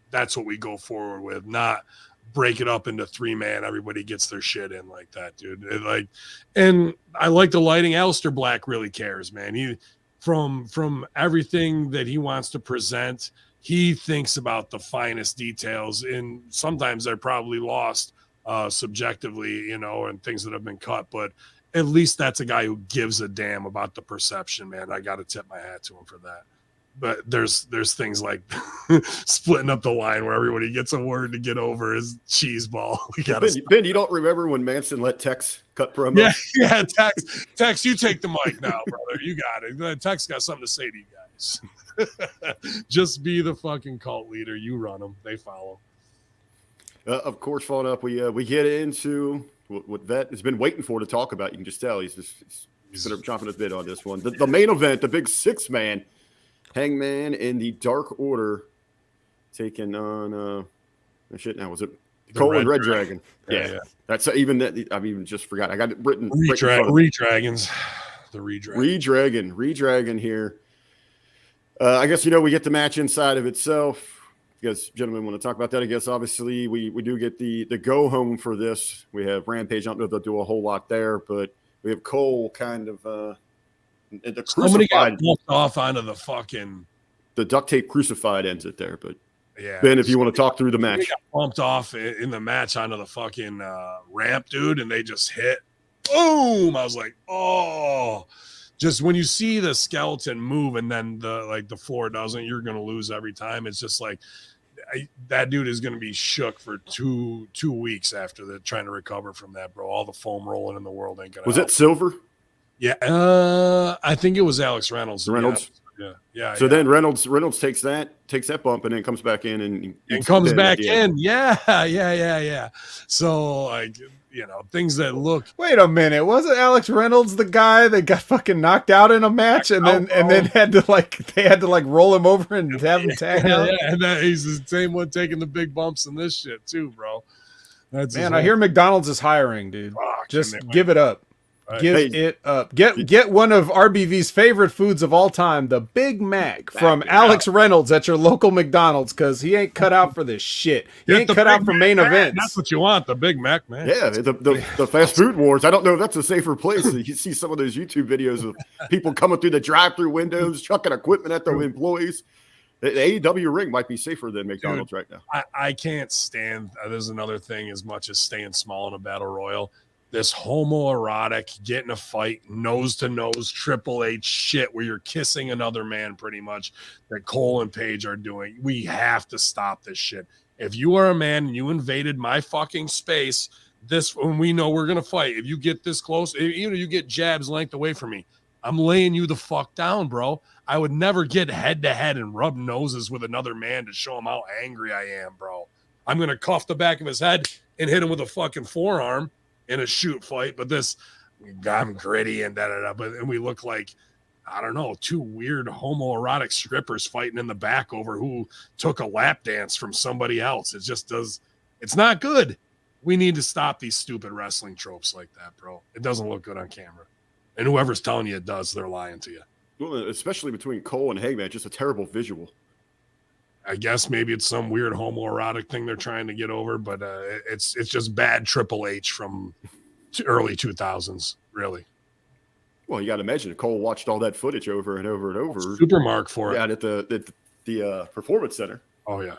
Speaker 3: That's what we go forward with, not break it up into 3-man. Everybody gets their shit in like that, dude. And I like the lighting. Aleister Black really cares, man. He, from everything that he wants to present, he thinks about the finest details, and sometimes they're probably lost subjectively, and things that have been cut, but at least that's a guy who gives a damn about the perception, man. I got to tip my hat to him for that. But there's things like splitting up the line where everybody gets a word to get over his cheese ball. We got
Speaker 1: Ben, you don't remember when Manson let Tex cut promos?
Speaker 3: Yeah, Tex, you take the mic now, brother. You got it. Tex got something to say to you guys. Just be the fucking cult leader. You run them. They follow.
Speaker 1: Of course, following up, we get into what Vet has been waiting for to talk about. You can just tell he's sort of chomping his bit on this one. The main event, the big 6-man, Hangman and the Dark Order taking on was it Cole and Red Dragon? Yeah. That's even that. I've even just forgot. I got it written.
Speaker 3: Redragons. The
Speaker 1: Redragon here. I guess we get the match inside of itself. You guys, gentlemen, want to talk about that? I guess obviously we do get the go home for this. We have Rampage. I don't know if they'll do a whole lot there, but we have Cole kind of
Speaker 3: somebody got bumped off onto the
Speaker 1: duct tape crucified ends it there. But
Speaker 3: yeah,
Speaker 1: Ben, if you want to talk through the match,
Speaker 3: got bumped off in the match onto the fucking ramp, dude, and they just hit. Boom! I was like, oh, just when you see the skeleton move and then the floor doesn't, you're going to lose every time. It's just like that dude is going to be shook for two weeks after trying to recover from that, bro. All the foam rolling in the world ain't going to.
Speaker 1: Was it Silver?
Speaker 3: Yeah. I think it was Alex Reynolds. Yeah.
Speaker 1: So then Reynolds takes that bump and then comes back in and
Speaker 3: comes back in. Yeah. So like, things that look.
Speaker 6: Wait a minute, wasn't Alex Reynolds the guy that got fucking knocked out in a match and then had to roll him over and have him tag out?
Speaker 3: Yeah, and he's the same one taking the big bumps in this shit too, bro.
Speaker 6: Man, I hear McDonald's is hiring, dude. Just give it up. Give it up. Get one of RBV's favorite foods of all time, the Big Mac from Alex Reynolds at your local McDonald's, because he ain't cut out for this shit. He ain't cut out for main events.
Speaker 3: That's what you want, the Big Mac, man.
Speaker 1: Yeah, the fast food wars. I don't know if that's a safer place. You see some of those YouTube videos of people coming through the drive-through windows, chucking equipment at their employees. The AEW ring might be safer than McDonald's right now.
Speaker 3: I can't stand. There's another thing as much as staying small in a battle royal. This homoerotic, get in a fight, nose to nose, Triple H shit where you're kissing another man pretty much that Cole and Paige are doing. We have to stop this shit. If you are a man and you invaded my fucking space, when we know we're going to fight, if you get this close, even if you get jabs length away from me, I'm laying you the fuck down, bro. I would never get head to head and rub noses with another man to show him how angry I am, bro. I'm going to cuff the back of his head and hit him with a fucking forearm in a shoot fight, but this, I'm gritty and and we look like, I don't know, two weird homoerotic strippers fighting in the back over who took a lap dance from somebody else. It's not good. We need to stop these stupid wrestling tropes like that, bro. It doesn't look good on camera. And whoever's telling you it does, they're lying to you.
Speaker 1: Well, especially between Cole and Hangman, just a terrible visual.
Speaker 3: I guess maybe it's some weird homoerotic thing they're trying to get over, but it's just bad Triple H from early 2000s, really. Well,
Speaker 1: you got to imagine Cole watched all that footage over and over and over.
Speaker 3: Supermark for it.
Speaker 1: Yeah, at the Performance Center.
Speaker 3: Oh, yeah.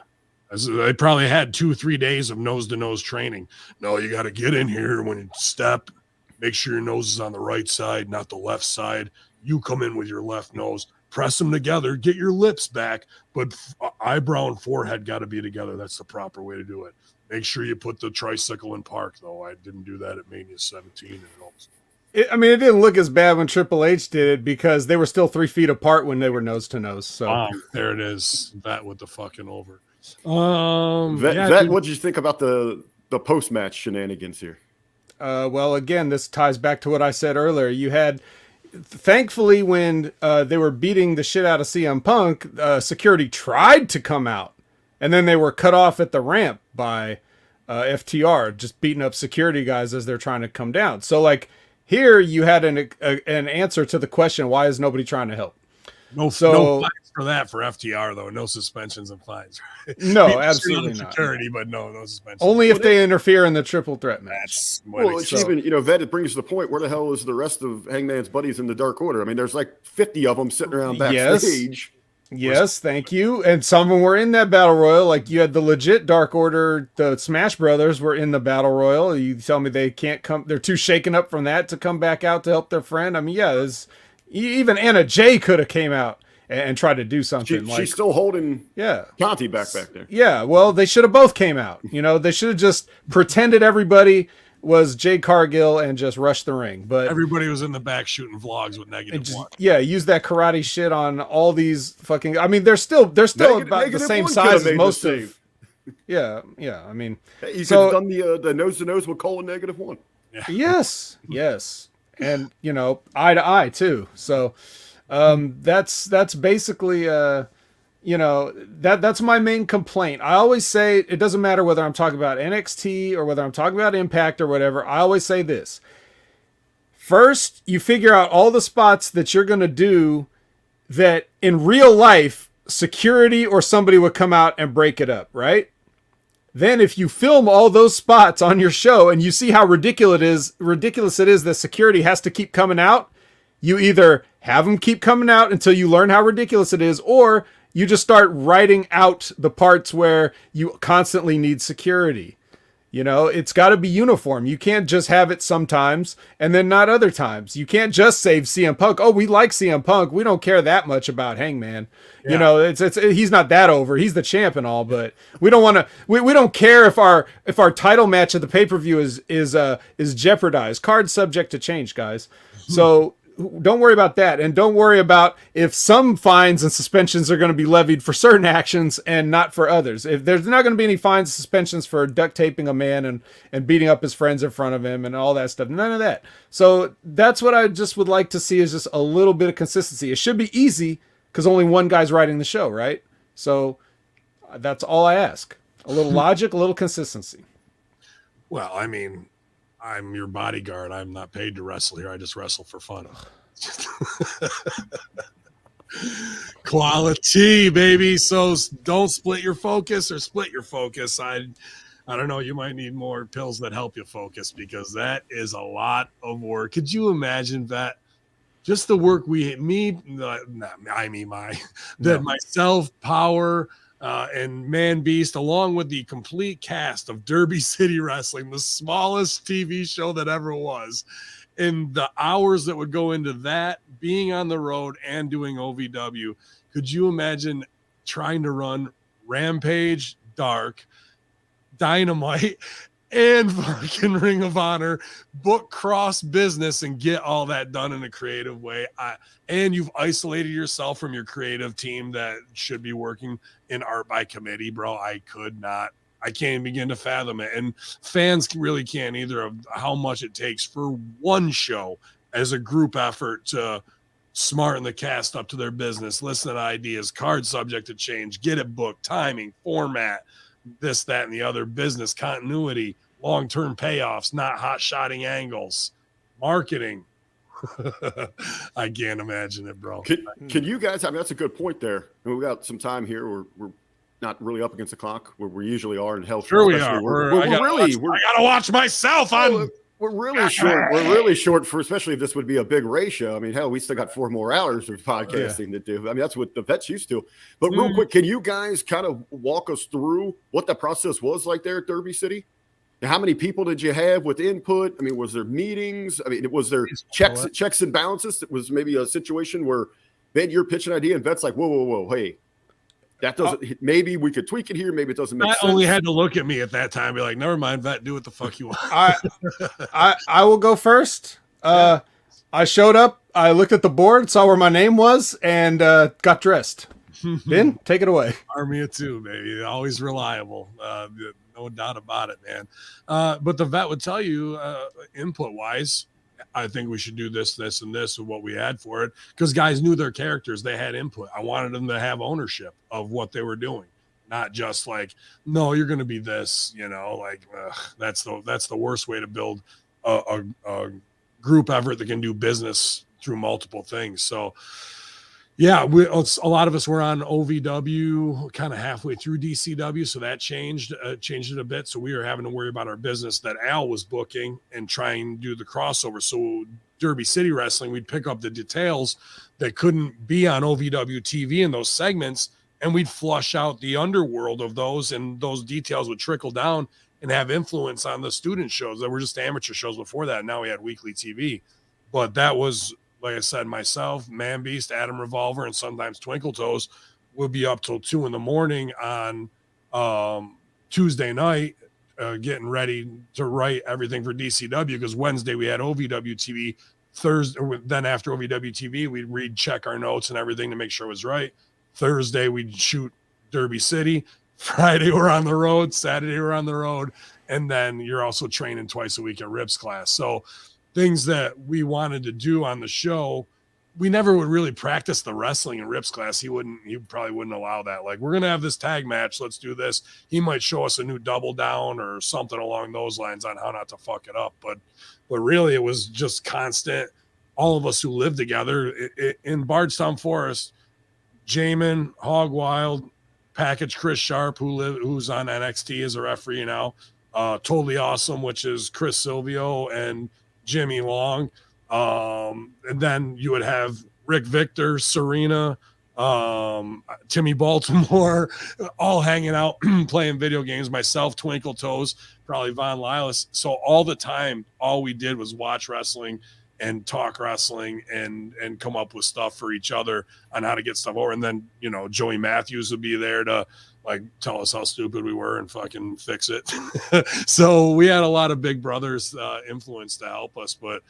Speaker 3: They probably had 2-3 days of nose-to-nose training. No, you got to get in here when you step. Make sure your nose is on the right side, not the left side. You come in with your left nose. Press them together, get your lips back, but eyebrow and forehead got to be together. That's the proper way to do it. Make sure you put the tricycle in park, though. I didn't do that at Mania 17.
Speaker 6: It didn't look as bad when Triple H did it because they were still 3 feet apart when they were nose to nose. So
Speaker 3: there it is. That with the fucking over.
Speaker 1: What did you think about the post-match shenanigans here?
Speaker 6: Well, again, this ties back to what I said earlier. You had... Thankfully, when they were beating the shit out of CM Punk, security tried to come out, and then they were cut off at the ramp by FTR, just beating up security guys as they're trying to come down. So, like, here you had an answer to the question, why is nobody trying to help?
Speaker 3: No fines for that for FTR, though. No suspensions and fines.
Speaker 6: No, absolutely not.
Speaker 3: Security, but no suspensions.
Speaker 6: Only if they interfere in the triple threat match.
Speaker 1: It brings the point, where the hell is the rest of Hangman's buddies in the Dark Order? I mean, there's like 50 of them sitting around backstage.
Speaker 6: Yes, thank you. And some of them were in that battle royal. Like, you had the legit Dark Order, the Smash Brothers were in the battle royal. You tell me they can't come, they're too shaken up from that to come back out to help their friend. I mean, yeah, even Anna Jay could have came out and tried to do something.
Speaker 1: She's still holding Conti back there.
Speaker 6: Yeah, well, they should have both came out. They should have just pretended everybody was Jade Cargill and just rushed the ring. But
Speaker 3: everybody was in the back shooting vlogs with -1.
Speaker 6: Yeah, use that karate shit on all these fucking... I mean, they're still about the same size as most of... Yeah, I mean...
Speaker 1: Hey, you could have done the nose-to-nose with Cole in -1.
Speaker 6: Yeah. Yes. And, eye to eye, too. So... that's basically, that's my main complaint. I always say, it doesn't matter whether I'm talking about NXT or whether I'm talking about Impact or whatever. I always say this. First, you figure out all the spots that you're going to do that in real life, security or somebody would come out and break it up, right? Then if you film all those spots on your show and you see how ridiculous it is that security has to keep coming out, you either have them keep coming out until you learn how ridiculous it is, or you just start writing out the parts where you constantly need security. You know, it's got to be uniform. You can't just have it sometimes and then not other times. You can't just save CM Punk. Oh, we like CM Punk. We don't care that much about Hangman. Yeah. You know, it's he's not that over. He's the champ and all, but we don't want to. We don't care if our title match at the pay-per-view is jeopardized. Card subject to change, guys. So don't worry about that, and don't worry about if some fines and suspensions are going to be levied for certain actions and not for others. If there's not going to be any fines and suspensions for duct taping a man and beating up his friends in front of him and all that stuff, none of that. So that's what I just would like to see, is just a little bit of consistency. It should be easy because only one guy's writing the show, right? So that's all I ask. A little logic, a little consistency.
Speaker 3: Well, I mean, I'm your bodyguard. I'm not paid to wrestle here. I just wrestle for fun. Quality, baby. So don't split your focus or split your focus. I don't know. You might need more pills that help you focus, because that is a lot of work. Could you imagine that? Just the work myself, Power, and Man Beast, along with the complete cast of Derby City Wrestling, the smallest TV show that ever was, and the hours that would go into that, being on the road and doing OVW. Could you imagine trying to run Rampage, Dark, Dynamite, and fucking Ring of Honor, book cross business, and get all that done in a creative way? And you've isolated yourself from your creative team that should be working in art by committee, bro. I can't even begin to fathom it. And fans really can't either, of how much it takes for one show as a group effort to smarten the cast up to their business, listen to ideas, card subject to change, get it booked, timing, format, this, that, and the other, business continuity, long-term payoffs, not hot-shotting angles, marketing. I can't imagine it, bro.
Speaker 1: Can you guys, I mean, that's a good point there. I mean, we got some time here. We're not really up against the clock where we usually are in health.
Speaker 3: Sure we are. I gotta watch myself on.
Speaker 1: We're really short. We're really short for, especially if this would be a big ratio. I mean, hell, we still got 4 more hours of podcasting to do. I mean, that's what the vets used to. But real quick, can you guys kind of walk us through what the process was like there at Derby City? How many people did you have with input? I mean, was there meetings? I mean, was there checks and balances? It was maybe a situation where, man, you're pitching an idea and vet's like, whoa, hey, that doesn't. Maybe we could tweak it here. Maybe it doesn't make sense.
Speaker 3: Only had to look at me at that time, be like, never mind, vet, do what the fuck you want.
Speaker 6: I will go first. I showed up. I looked at the board, saw where my name was, and got dressed. Ben, take it away.
Speaker 3: Army of 2, baby. Always reliable. No doubt about it, man. But the vet would tell you, input-wise, I think we should do this, and this, and what we had for it, because guys knew their characters. They had input. I wanted them to have ownership of what they were doing, not just like, no, you're going to be this, you know, like that's the worst way to build a group effort that can do business through multiple things. So yeah, a lot of us were on OVW kind of halfway through DCW, so that changed it a bit. So we were having to worry about our business that Al was booking and trying to do the crossover. So Derby City Wrestling, we'd pick up the details that couldn't be on OVW TV in those segments, and we'd flush out the underworld of those, and those details would trickle down and have influence on the student shows that were just amateur shows before that. Now we had weekly TV, but that was, like I said, myself, Man Beast, Adam Revolver, and sometimes Twinkle Toes would be up till 2 a.m. on Tuesday night, getting ready to write everything for DCW, because Wednesday we had OVW TV. Thursday, then after OVW TV, we'd check our notes and everything to make sure it was right. Thursday we'd shoot Derby City. Friday we're on the road. Saturday we're on the road, and then you're also training twice a week at Rips class. So things that we wanted to do on the show, we never would really practice the wrestling in Rip's class. He probably wouldn't allow that. Like, we're going to have this tag match. Let's do this. He might show us a new double down or something along those lines on how not to fuck it up. But really it was just constant. All of us who lived together in Bardstown Forest, Jamin, Hog Wild, Package Chris Sharp, who's on NXT as a referee now. Totally Awesome, which is Chris Silvio and Jimmy Long. And then you would have Rick Victor, Serena, Timmy Baltimore, all hanging out, playing video games, myself, Twinkle Toes, probably Von Lilas. So all the time, all we did was watch wrestling and talk wrestling and come up with stuff for each other on how to get stuff over. And then, you know, Joey Matthews would be there to like tell us how stupid we were and fucking fix it. So we had a lot of big brothers influence to help us, but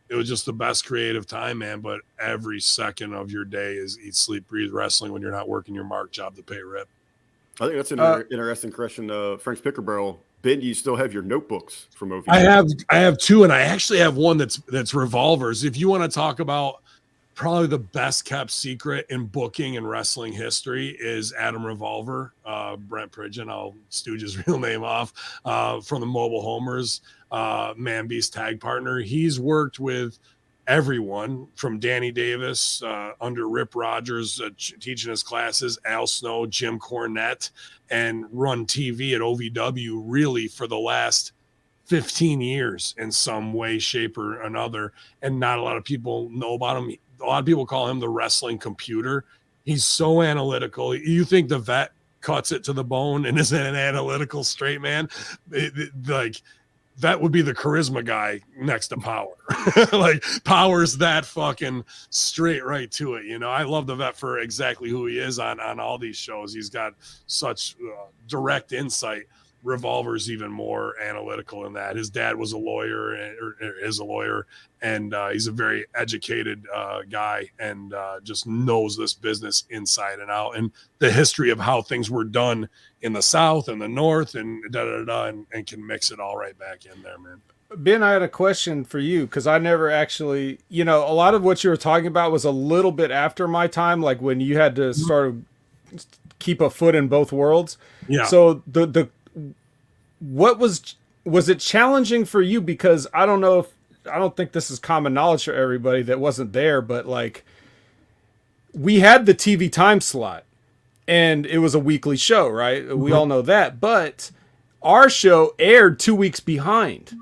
Speaker 3: it was just the best creative time, man. But every second of your day is eat, sleep, breathe wrestling when you're not working your mark job to pay rip.
Speaker 1: I think that's an interesting question. Frank's Picker Barrel. Ben, do you still have your notebooks from OVW?
Speaker 3: I have two, and I actually have one that's revolvers. If you want to talk about probably the best kept secret in booking and wrestling history is Adam Revolver, Brent Pridgeon. I'll stooge his real name off from the Mobile Homers, Man Beast tag partner. He's worked with everyone from Danny Davis under Rip Rogers teaching his classes, Al Snow, Jim Cornette, and run TV at OVW really for the last 15 years in some way, shape, or another. And not a lot of people know about him. A lot of people call him the wrestling computer. He's so analytical. You think the vet cuts it to the bone and isn't an analytical straight man? Like that would be the charisma guy next to Power. Like Power's that fucking straight right to it. You know, I love the vet for exactly who he is on all these shows. He's got such direct insight. Revolver's even more analytical in that. His dad was a lawyer or is a lawyer, and he's a very educated guy and just knows this business inside and out and the history of how things were done in the South and the North and and can mix it all right back in there, man.
Speaker 6: Ben, I had a question for you because I never actually, you know, a lot of what you were talking about was a little bit after my time, like when you had to sort of keep a foot in both worlds.
Speaker 3: Yeah.
Speaker 6: So what was it challenging for you? Because I don't think this is common knowledge for everybody that wasn't there, but like we had the TV time slot and it was a weekly show, right? Mm-hmm. We all know that, but our show aired 2 weeks behind.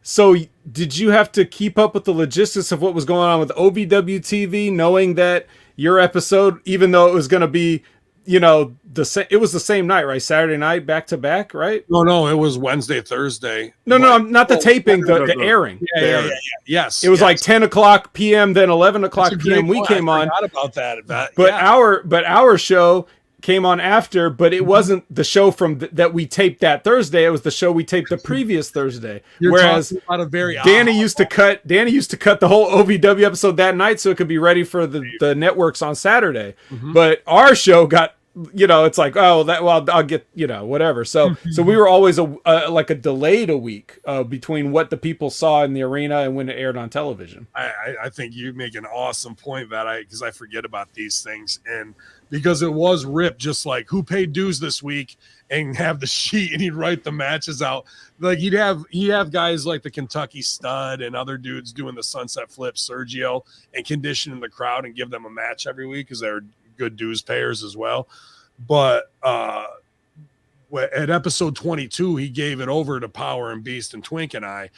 Speaker 6: So did you have to keep up with the logistics of what was going on with OVW TV, knowing that your episode, even though it was going to be, you know, it was the same night, right? Saturday night, back to back, right?
Speaker 3: No, it was Wednesday, Thursday.
Speaker 6: No, not the taping, the airing.
Speaker 3: Yeah. Yes.
Speaker 6: It was like 10 o'clock p.m., then 11 o'clock p.m. we came on.
Speaker 3: I forgot about that.
Speaker 6: But our show came on after, but it wasn't the show that we taped that Thursday. It was the show we taped the previous Thursday. Whereas Danny used to cut the whole OVW episode that night so it could be ready for the networks on Saturday. Mm-hmm. But our show got, you know, it's like, I'll get, you know, whatever. So we were always like a delayed a week between what the people saw in the arena and when it aired on television.
Speaker 3: I think you make an awesome point because I forget about these things. And because it was Rip, just like who paid dues this week and have the sheet and he'd write the matches out. Like he'd have guys like the Kentucky Stud and other dudes doing the Sunset Flip, Sergio, and conditioning the crowd and give them a match every week because they're good dues payers as well. But at episode 22, he gave it over to Power and Beast and Twink and I.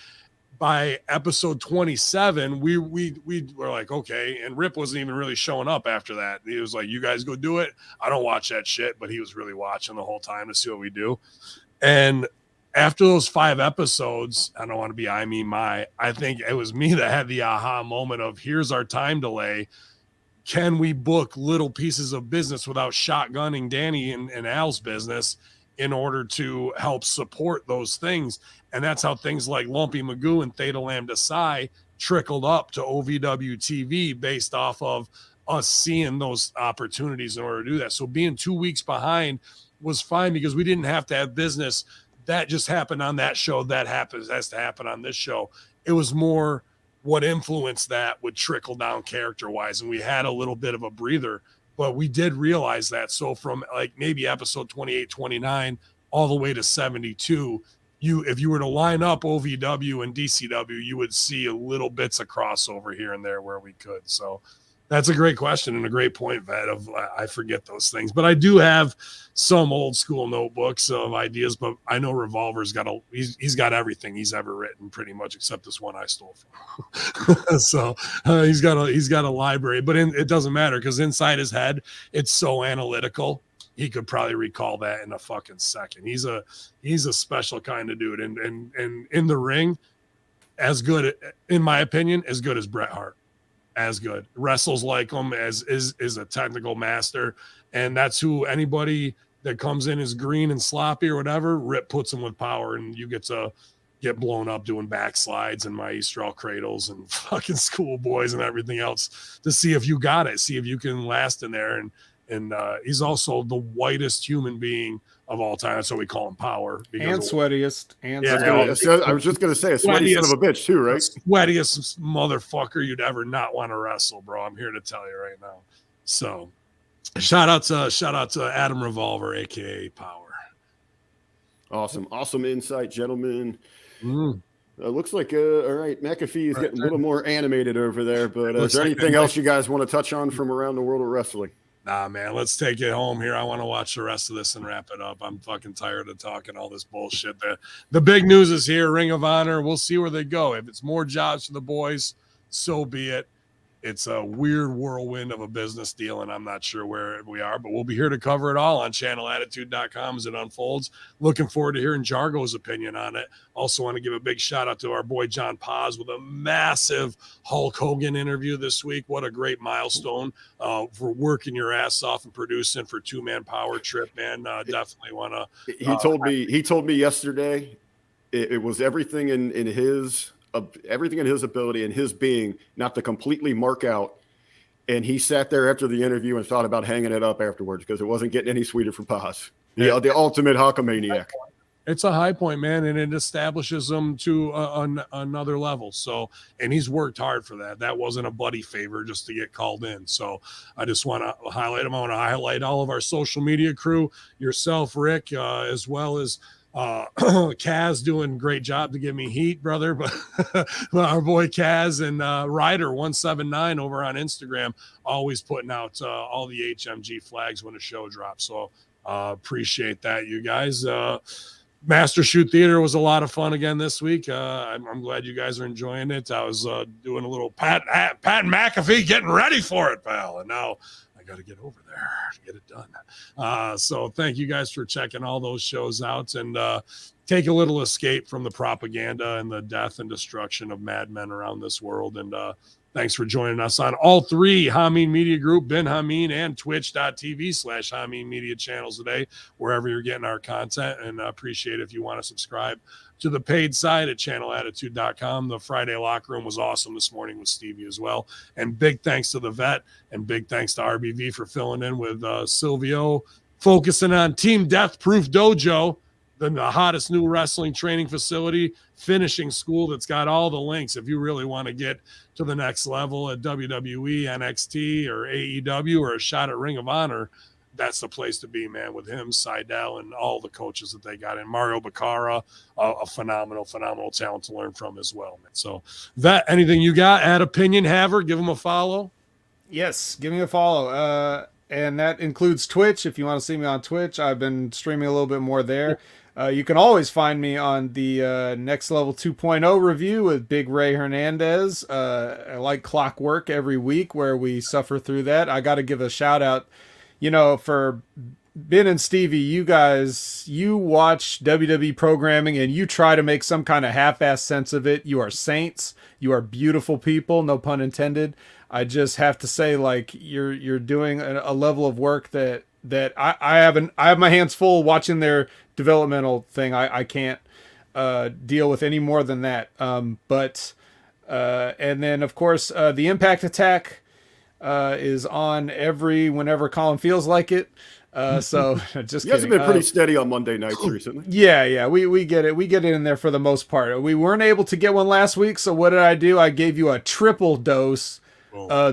Speaker 3: By episode 27, we were like, okay. And Rip wasn't even really showing up after that. He was like, you guys go do it. I don't watch that shit, but he was really watching the whole time to see what we do. And after those 5 episodes, I don't want to be I think it was me that had the aha moment of here's our time delay. Can we book little pieces of business without shotgunning Danny and Al's business in order to help support those things? And that's how things like Lumpy Magoo and Theta Lambda Psi trickled up to OVW TV based off of us seeing those opportunities in order to do that. So being 2 weeks behind was fine because we didn't have to have business. That just happened on that show. That has to happen on this show. It was more what influenced that would trickle down character-wise, and we had a little bit of a breather, but we did realize that. So from like maybe episode 28, 29, all the way to 72, if you were to line up OVW and DCW, you would see a little bits of crossover here and there where we could. So That's a great question and a great point, Vet. I forget those things, but I do have some old school notebooks of ideas. But I know Revolver's got he's got everything he's ever written, pretty much, except this one I stole from. So he's got a library, but it doesn't matter because inside his head, it's so analytical. He could probably recall that in a fucking second. He's a special kind of dude, and in the ring, as good, in my opinion, as good as Bret Hart. As good, wrestles like him, as is a technical master, and that's who anybody that comes in is green and sloppy or whatever. Rip puts him with power, and you get to get blown up doing backslides and maestro cradles and fucking schoolboys and everything else to see if you got it, see if you can last in there. And he's also the whitest human being of all time. That's why we call him Power.
Speaker 6: And sweatiest.
Speaker 1: I was just going to say, a sweaty son of a bitch too, right?
Speaker 3: Sweatiest motherfucker you'd ever not want to wrestle, bro. I'm here to tell you right now. So shout out to Adam Revolver, a.k.a. Power.
Speaker 1: Awesome insight, gentlemen. Looks like, all right, McAfee is getting a little more animated over there, but is there anything else you guys want to touch on from around the world of wrestling?
Speaker 3: Nah, man, let's take it home here. I want to watch the rest of this and wrap it up. I'm fucking tired of talking all this bullshit. The big news is here, Ring of Honor. We'll see where they go. If it's more jobs for the boys, so be it. It's a weird whirlwind of a business deal, and I'm not sure where we are, but we'll be here to cover it all on channelattitude.com as it unfolds. Looking forward to hearing Jargo's opinion on it. Also want to give a big shout out to our boy John Paz with a massive Hulk Hogan interview this week. What a great milestone for working your ass off and producing for Two-Man Power Trip, man. Definitely want to.
Speaker 1: He told me yesterday it was everything in his ability and his being not to completely mark out. And he sat there after the interview and thought about hanging it up afterwards because it wasn't getting any sweeter from Paz. The ultimate Hulkamaniac.
Speaker 3: It's a high point, man, and it establishes him to another level. So, and he's worked hard for that. That wasn't a buddy favor just to get called in. So I just want to highlight him. I want to highlight all of our social media crew, yourself, Rick, as well as Kaz doing a great job to give me heat, brother. But our boy Kaz and Ryder179 over on Instagram, always putting out all the HMG flags when a show drops. So appreciate that, you guys. Master Shoot Theater was a lot of fun again this week. I'm glad you guys are enjoying it. I was doing a little Pat McAfee getting ready for it, pal. And now I got to get over there to get it done. So thank you guys for checking all those shows out and take a little escape from the propaganda and the death and destruction of madmen around this world. And thanks for joining us on all three Hamin Media Group, Ben Hamin, and twitch.tv/Hamin Media channels today, wherever you're getting our content. And I appreciate it if you want to subscribe to the paid side at channelattitude.com. The Friday locker room was awesome this morning with Stevie as well. And big thanks to the vet and big thanks to RVB for filling in with Silvio, focusing on Team Death Proof Dojo, the hottest new wrestling training facility, finishing school that's got all the links. If you really want to get to the next level at WWE, NXT, or AEW, or a shot at Ring of Honor, that's the place to be, man, with him, Seidel, and all the coaches that they got in. Mario Baccara, a phenomenal talent to learn from as well, man. So, Vet, anything you got? Add opinion, Haver, give him a follow.
Speaker 6: Yes, give me a follow. And that includes Twitch. If you want to see me on Twitch, I've been streaming a little bit more there. You can always find me on the Next Level 2.0 review with Big Ray Hernandez, like clockwork every week, where we suffer through that. I got to give a shout out, for Ben and Stevie. You guys, you watch WWE programming and you try to make some kind of half-ass sense of it. You are saints. You are beautiful people. No pun intended. I just have to say, like, you're doing a level of work that I have my hands full watching their developmental thing. I can't deal with any more than that. But and then of course the Impact Attack is on whenever Colin feels like it. So just
Speaker 1: you guys have been pretty steady on Monday nights recently.
Speaker 6: Yeah, we get it. We get it in there for the most part. We weren't able to get one last week, so what did I do? I gave you a triple dose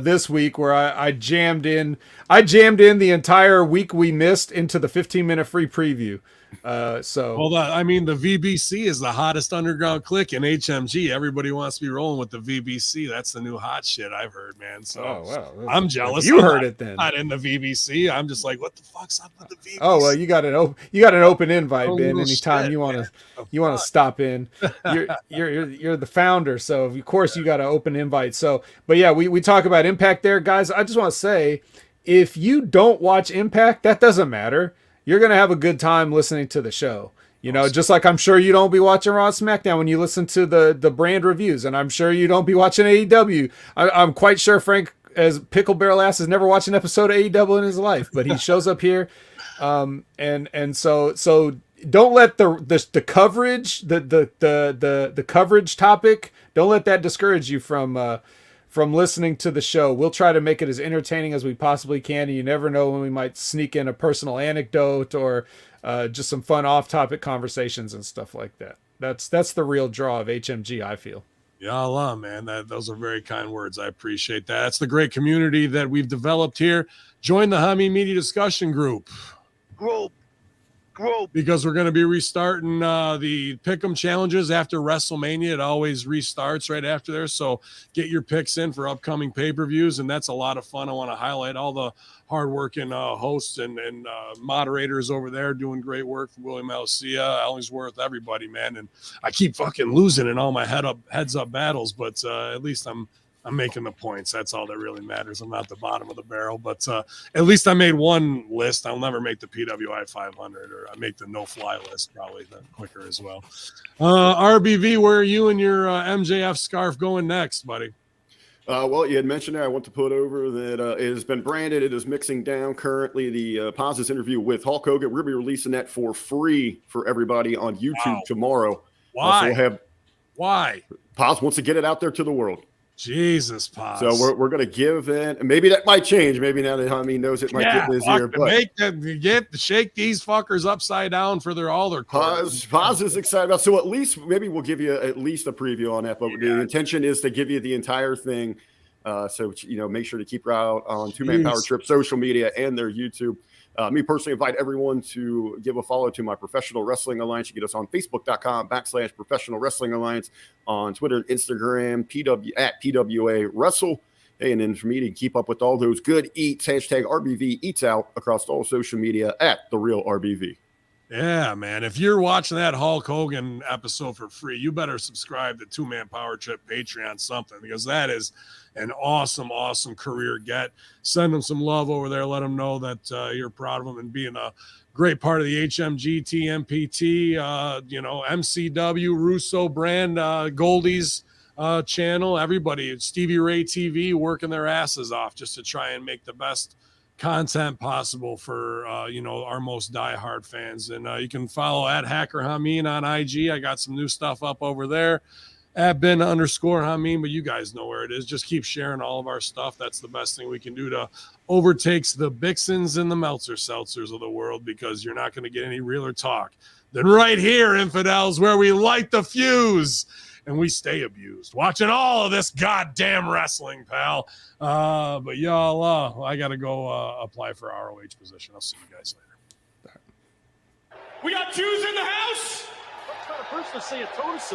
Speaker 6: this week, where I jammed in the entire week we missed into the 15-minute free preview. So
Speaker 3: I mean, the VBC is the hottest underground click in HMG. Everybody wants to be rolling with the VBC. That's the new hot shit I've heard, man. So I'm jealous.
Speaker 6: You heard it then.
Speaker 3: Not in the VBC. I'm just like, what the fuck's up with the VBC?
Speaker 6: Oh well, you got an open invite,
Speaker 3: Oh,
Speaker 6: Ben.
Speaker 3: little
Speaker 6: Anytime
Speaker 3: shit,
Speaker 6: you want
Speaker 3: man.
Speaker 6: to stop in. You're the founder, so of course you got an open invite. So, but yeah, we talk about Impact there, guys. I just want to say, if you don't watch Impact, that doesn't matter. You're gonna have a good time listening to the show. You know, just like I'm sure you don't be watching Raw and SmackDown when you listen to the brand reviews, and I'm sure you don't be watching AEW. I'm quite sure Frank, as Pickle Barrel Ass, has never watched an episode of AEW in his life, but he shows up here, and so don't let the coverage, the coverage topic, don't let that discourage you from listening to the show. We'll try to make it as entertaining as we possibly can, and you never know when we might sneak in a personal anecdote or just some fun off-topic conversations and stuff like that. That's the real draw of HMG, I feel.
Speaker 3: Yeah, Allah, man. Those are very kind words. I appreciate that. That's the great community that we've developed here. Join the Hamin Media Discussion Group. Because we're going to be restarting the Pick'em challenges after WrestleMania. It always restarts right after there. So get your picks in for upcoming pay-per-views, and that's a lot of fun. I want to highlight all the hardworking hosts and moderators over there doing great work. William Alcia, Ellingsworth, everybody, man. And I keep fucking losing in all my heads-up battles, but at least I'm making the points. That's all that really matters. I'm not the bottom of the barrel, but at least I made one list. I'll never make the PWI 500, or I make the no-fly list probably quicker as well. RBV, where are you and your MJF scarf going next, buddy?
Speaker 1: Well, you had mentioned there, I want to put over that it has been branded. It is mixing down currently the Paz's interview with Hulk Hogan. We're going to be releasing that for free for everybody on YouTube tomorrow.
Speaker 3: Why? Why?
Speaker 1: Paz wants to get it out there to the world.
Speaker 3: Jesus, Paz.
Speaker 1: So we're going to give it. Maybe that might change. Maybe now that Hamin knows it might get busier. But
Speaker 3: shake these fuckers upside down for all their
Speaker 1: Paz is excited about. So at least maybe we'll give you at least a preview on that. But the intention is to give you the entire thing. So make sure to keep her out on Two Man Power Trip social media and their YouTube. Me personally invite everyone to give a follow to my Professional Wrestling Alliance. You get us on Facebook.com/Professional Wrestling Alliance, on Twitter and Instagram, @PWA Wrestle. And then for me to keep up with all those good eats, #RBV Eats Out across all social media @The Real RBV.
Speaker 3: Yeah, man. If you're watching that Hulk Hogan episode for free, you better subscribe to Two Man Power Trip Patreon something, because that is an awesome, awesome career get. Send them some love over there. Let them know that you're proud of them and being a great part of the HMG, TMPT, MCW, Russo brand, Goldie's channel. Everybody, Stevie Ray TV, working their asses off just to try and make the best content possible for our most diehard fans. And you can follow @HackerHamin on IG. I got some new stuff up over there @Ben_Hamin, but you guys know where it is. Just keep sharing all of our stuff. That's the best thing we can do to overtake the Bixens and the Meltzer Seltzers of the world, because you're not going to get any realer talk than right here, infidels, where we light the fuse and we stay abused watching all of this goddamn wrestling, pal. But y'all, I got to go apply for ROH position. I'll see you guys later.
Speaker 9: We got Jews in the house. What kind of person to say a total